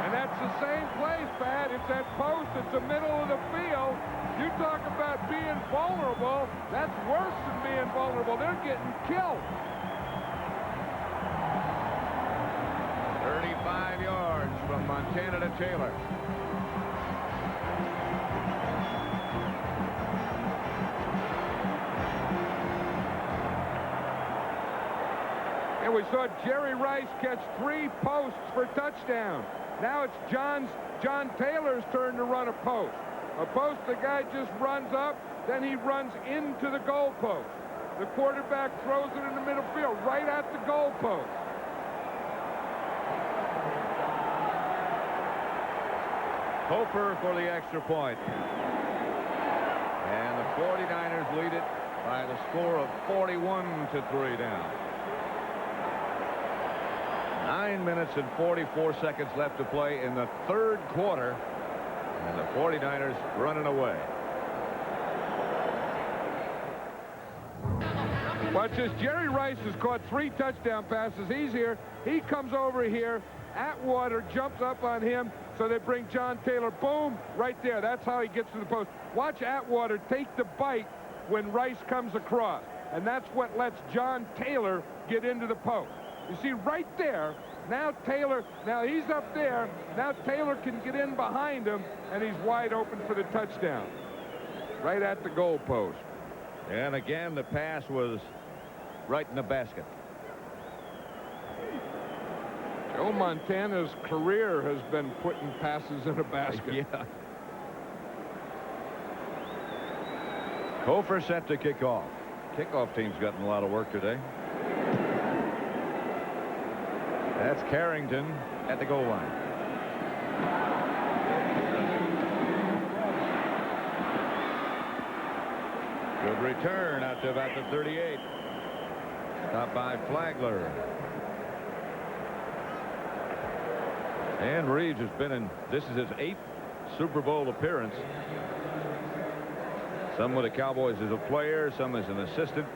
And that's the same place, Pat. It's that post. It's the middle of the field. You talk about being vulnerable. That's worse than being vulnerable. They're getting killed. 35 yards from Montana to Taylor. And we saw Jerry Rice catch 3 posts for touchdown. Now it's John Taylor's turn to run a post. A post, the guy just runs up, then he runs into the goal post. The quarterback throws it in the middle field, right at the goal post. Hofer for the extra point. And the 49ers lead it by the score of 41-3 down. 9 minutes and 44 seconds left to play in the 3rd quarter. And the 49ers running away. Watch this. Jerry Rice has caught 3 touchdown passes. He's here. He comes over here. Atwater jumps up on him, so they bring John Taylor. Boom, right there. That's how he gets to the post. Watch Atwater take the bite when Rice comes across, and that's what lets John Taylor get into the post. You see, right there, now Taylor, now he's up there. Now Taylor can get in behind him, and he's wide open for the touchdown. Right at the goal post. And again, the pass was right in the basket. Joe Montana's career has been putting passes in a basket. Yeah. Hofer set to kick off. Kickoff team's gotten a lot of work today. That's Carrington at the goal line. Good return out to about the 38. Stopped by Flagler. Dan Reeves has been in, this is his 8th Super Bowl appearance. Some with the Cowboys as a player, some as an assistant.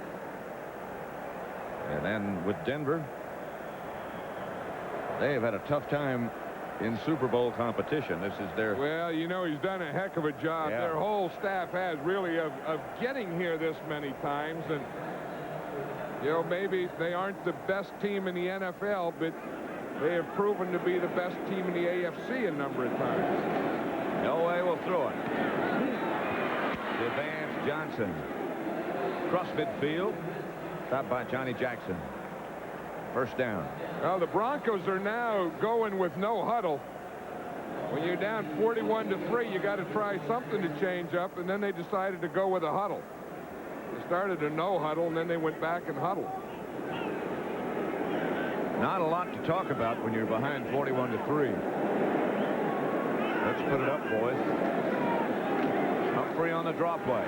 And then with Denver, they've had a tough time in Super Bowl competition. This is their... Well, you know, he's done a heck of a job. Yeah. Their whole staff has really of getting here this many times. And, you know, maybe they aren't the best team in the NFL, but they have proven to be the best team in the AFC a number of times. Elway will throw it to Vance Johnson. Cross midfield. Stopped by Johnny Jackson. First down. Well, the Broncos are now going with no huddle. When you're down 41-3, you got to try something to change up, and then they decided to go with a huddle. They started a no huddle, and then they went back and huddled. Not a lot to talk about when you're behind 41-3. Let's put it up, boys. Humphrey on the draw play.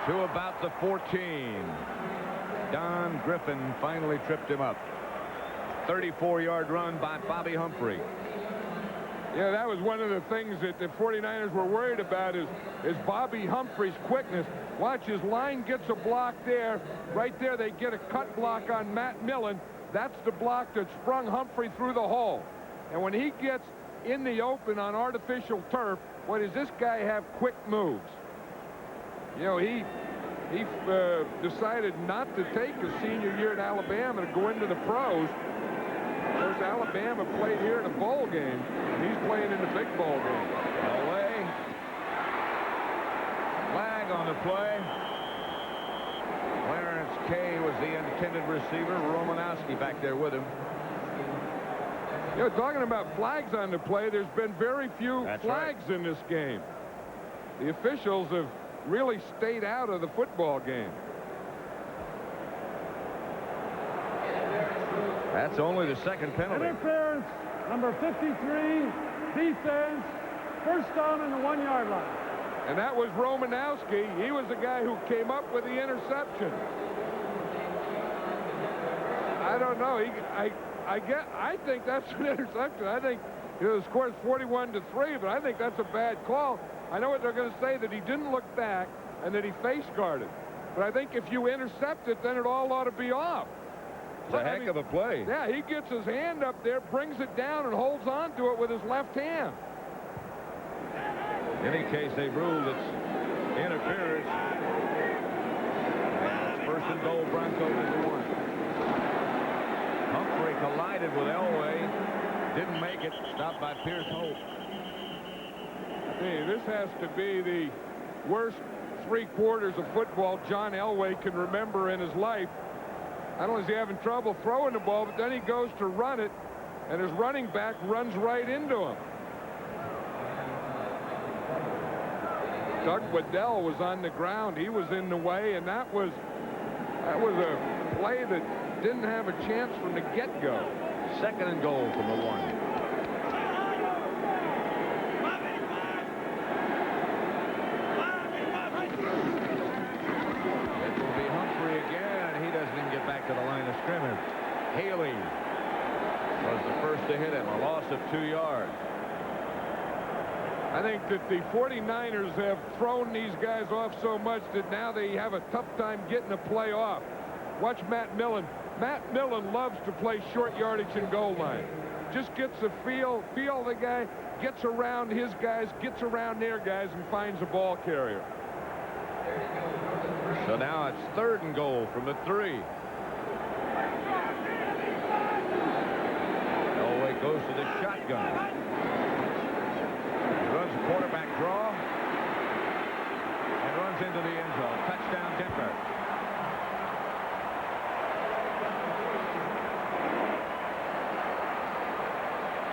To about the 14. Don Griffin finally tripped him up. 34-yard run by Bobby Humphrey. Yeah, that was one of the things that the 49ers were worried about is Bobby Humphrey's quickness. Watch, his line gets a block there. Right there, they get a cut block on Matt Millen. That's the block that sprung Humphrey through the hole. And when he gets in the open on artificial turf, what does this guy have? Quick moves. You know, he decided not to take his senior year at Alabama to go into the pros. Of course, Alabama played here in a bowl game, and he's playing in the big bowl game. Elway. Flag on the play. Clarence Kay was the intended receiver. Romanowski back there with him. You know, talking about flags on the play, there's been very few flags in this game. The officials have really stayed out of the football game. That's only the second penalty. Interference, number 53, defense, first down on the 1-yard line. And that was Romanowski. He was the guy who came up with the interception. I don't know. I think that's an interception. I think, you know, the score is 41-3, but I think that's a bad call. I know what they're going to say, that he didn't look back and that he face guarded. But I think if you intercept it, then it all ought to be off. It's a heck of a play. Yeah, he gets his hand up there, brings it down, and holds on to it with his left hand. In any case, they ruled it's interference. And it's first and goal, Broncos at the 1. Humphrey collided with Elway. Didn't make it. Stopped by Pierce Holt. Hey, this has to be the worst 3 quarters of football John Elway can remember in his life. Not only is he having trouble throwing the ball, but then he goes to run it, and his running back runs right into him. Doug Waddell was on the ground. He was in the way, and that was a play that didn't have a chance from the get-go. Second and goal from the 1. To the line of scrimmage. Haley was the first to hit him. A loss of 2 yards. I think that the 49ers have thrown these guys off so much that now they have a tough time getting a play off. Watch Matt Millen. Matt Millen loves to play short yardage and goal line. Just gets a feel the guy, gets around his guys, gets around their guys, and finds a ball carrier. So now it's 3rd and goal from the 3. Elway goes to the shotgun. Runs a quarterback draw and runs into the end zone. Touchdown, Denver.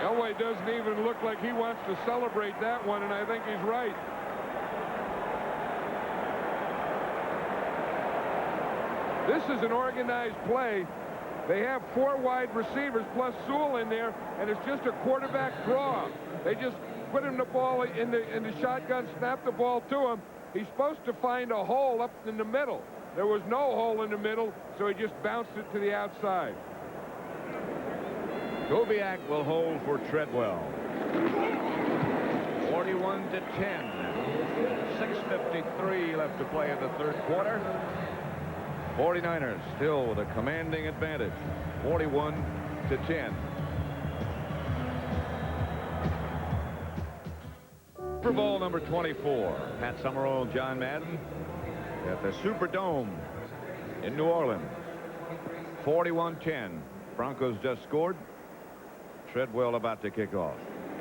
Elway doesn't even look like he wants to celebrate that one, and I think he's right. This is an organized play. They have 4 wide receivers plus Sewell in there, and it's just a quarterback draw. They just put him the ball in the shotgun, snap the ball to him. He's supposed to find a hole up in the middle. There was no hole in the middle, so he just bounced it to the outside. Kubiak will hold for Treadwell. 41-10. 6:53 left to play in the 3rd quarter. 49ers still with a commanding advantage. 41-10. Super Bowl number 24. Pat Summerall, John Madden at the Superdome in New Orleans. 41-10. Broncos just scored. Treadwell about to kick off.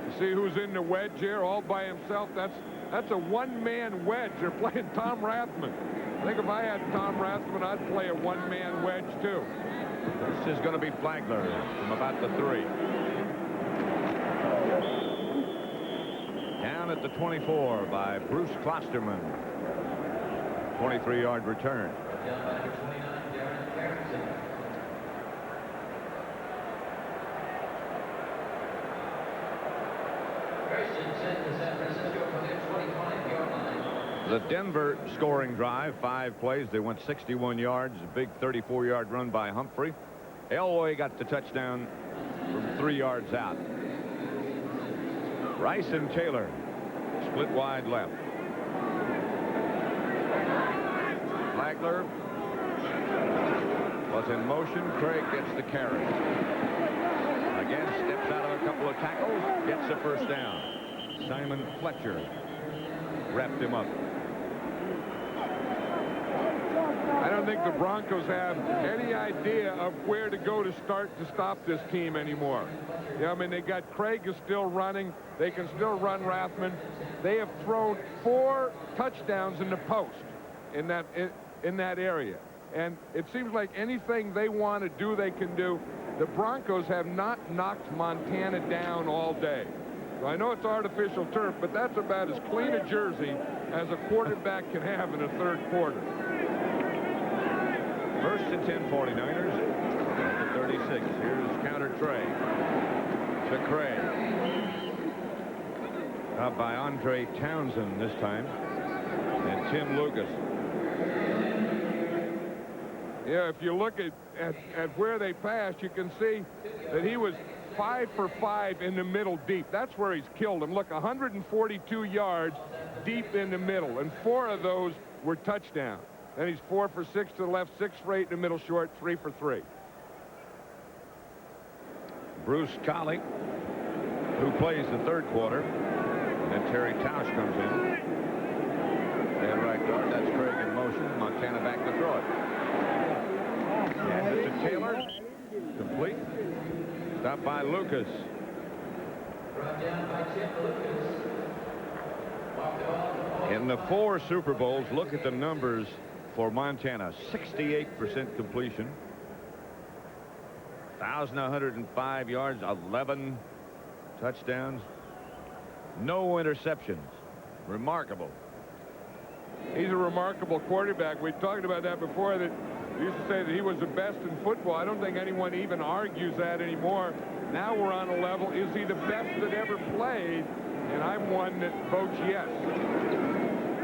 You see who's in the wedge here all by himself? That's a one-man wedge. They're playing Tom Rathman. I think if I had Tom Rathman, I'd play a one-man wedge too. This is going to be Flagler from about the 3. Down at the 24 by Bruce Klosterman. 23-yard return. The Denver scoring drive, 5 plays. They went 61 yards, a big 34-yard run by Humphrey. Elway got the touchdown from 3 yards out. Rice and Taylor split wide left. Flagler was in motion. Craig gets the carry. Again, steps out of a couple of tackles, gets the first down. Simon Fletcher wrapped him up. I don't think the Broncos have any idea of where to go to start to stop this team anymore. Yeah, I mean, they got Craig is still running. They can still run Rathman. They have thrown 4 touchdowns in the post in that area. And it seems like anything they want to do, they can do. The Broncos have not knocked Montana down all day. So I know it's artificial turf, but that's about as clean a jersey as a quarterback can have in a 3rd quarter. 1st and 10 49ers at the 36. Here's counter Trey to Craig. Up by Andre Townsend this time. And Tim Lucas. Yeah, if you look at where they passed, you can see that he was 5 for 5 in the middle deep. That's where he's killed him. Look, 142 yards deep in the middle, and 4 of those were touchdowns. Then he's 4 for 6 to the left, 6 for 8 in the middle short, 3 for 3. Bruce Colley, who plays the 3rd quarter. And Terry Tausch comes in. And right guard, that's Craig in motion. Montana back to throw it. And it's to Taylor. Complete. Stopped by Lucas. In the 4 Super Bowls, look at the numbers for Montana. 68% completion. 1,105 yards, 11 touchdowns. No interceptions. Remarkable. He's a remarkable quarterback. We talked about that before, that we used to say that he was the best in football. I don't think anyone even argues that anymore. Now we're on a level, is he the best that ever played? And I'm one that votes yes.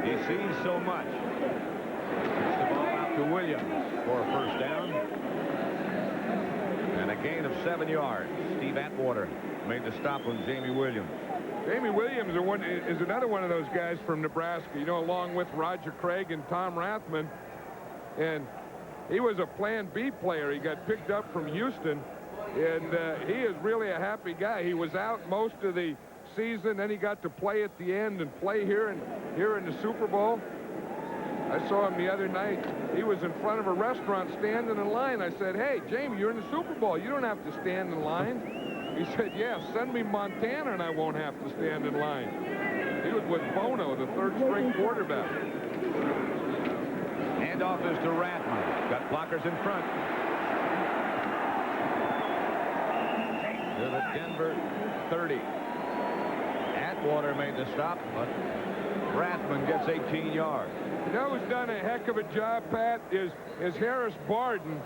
He sees so much. Gets the ball out to Williams for a first down. And a gain of 7 yards. Steve Atwater made the stop on Jamie Williams. Jamie Williams is another one of those guys from Nebraska, you know, along with Roger Craig and Tom Rathman. And he was a Plan B player. He got picked up from Houston, and he is really a happy guy. He was out most of the season, then he got to play at the end and play here in the Super Bowl. I saw him the other night. He was in front of a restaurant standing in line. I said, "Hey, Jamie, you're in the Super Bowl. You don't have to stand in line." He said, "Yeah, send me Montana and I won't have to stand in line." He was with Bono, the third-string quarterback. Handoff is to Rathman. Got blockers in front. To the Denver 30. Atwater made the stop, but Rathman gets 18 yards. You know who's done a heck of a job, Pat, is Harris Barden,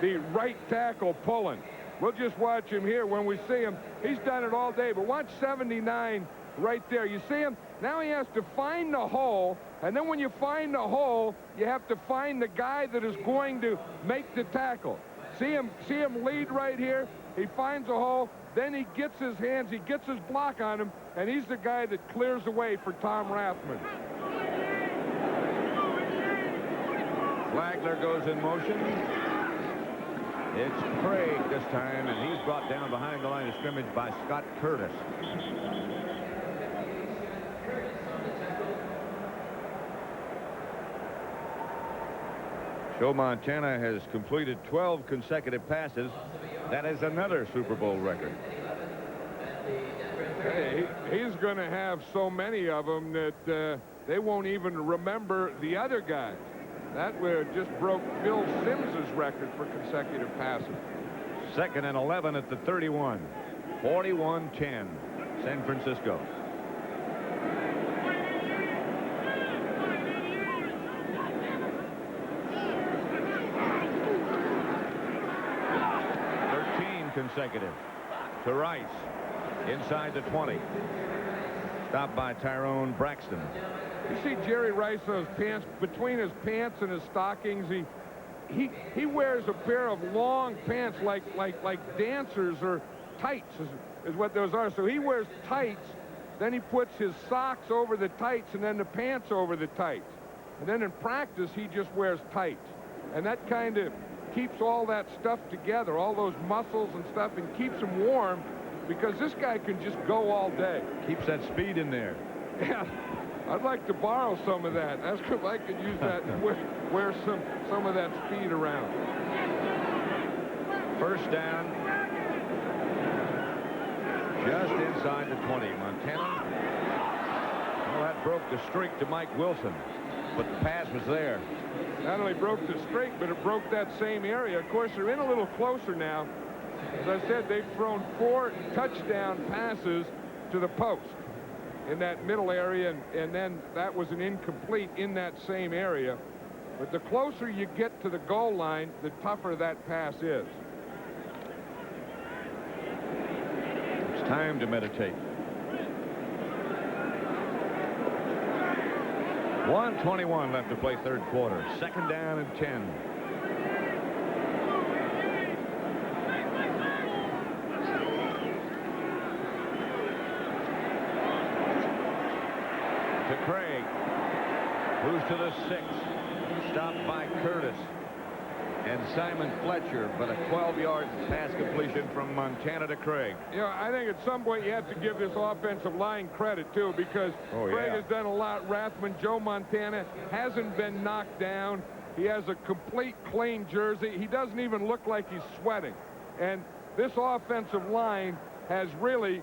the right tackle pulling. We'll just watch him here when we see him. He's done it all day, but watch 79 right there. You see him? Now he has to find the hole, and then when you find the hole, you have to find the guy that is going to make the tackle. See him lead right here? He finds a hole, then he gets his hands, he gets his block on him, and he's the guy that clears the way for Tom Rathman. Flagler goes in motion. It's Craig this time, and he's brought down behind the line of scrimmage by Scott Curtis. Joe Montana has completed 12 consecutive passes. That is another Super Bowl record. Hey, he's going to have so many of them that they won't even remember the other guys. That just broke Phil Sims's record for consecutive passes. 2nd and 11 at the 31. 41-10, San Francisco. Consecutive to Rice inside the 20. Stopped by Tyrone Braxton. You see Jerry Rice, those pants, between his pants and his stockings, he wears a pair of long pants like dancers, or tights is what those are. So he wears tights, then he puts his socks over the tights and then the pants over the tights. And then in practice he just wears tights. And that kind of keeps all that stuff together, all those muscles and stuff, and keeps him warm, because this guy can just go all day. Keeps that speed in there. Yeah, I'd like to borrow some of that. That's if I could use that and wear some of that speed around. First down, just inside the 20. Montana. Well, that broke the streak to Mike Wilson, but the pass was there. Not only broke the streak, but it broke that same area. Of course, they're in a little closer now. As I said, they've thrown 4 touchdown passes to the post in that middle area, and then that was an incomplete in that same area. But the closer you get to the goal line, the tougher that pass is. It's time to meditate. 1:21 left to play third quarter. 2nd down and 10. To Craig, who's to the 6. Stopped by Curtis and Simon Fletcher, but a 12-yard pass completion from Montana to Craig. You know, I think at some point you have to give this offensive line credit, too, because Craig has done a lot. Rathman, Joe Montana hasn't been knocked down. He has a complete clean jersey. He doesn't even look like he's sweating. And this offensive line has really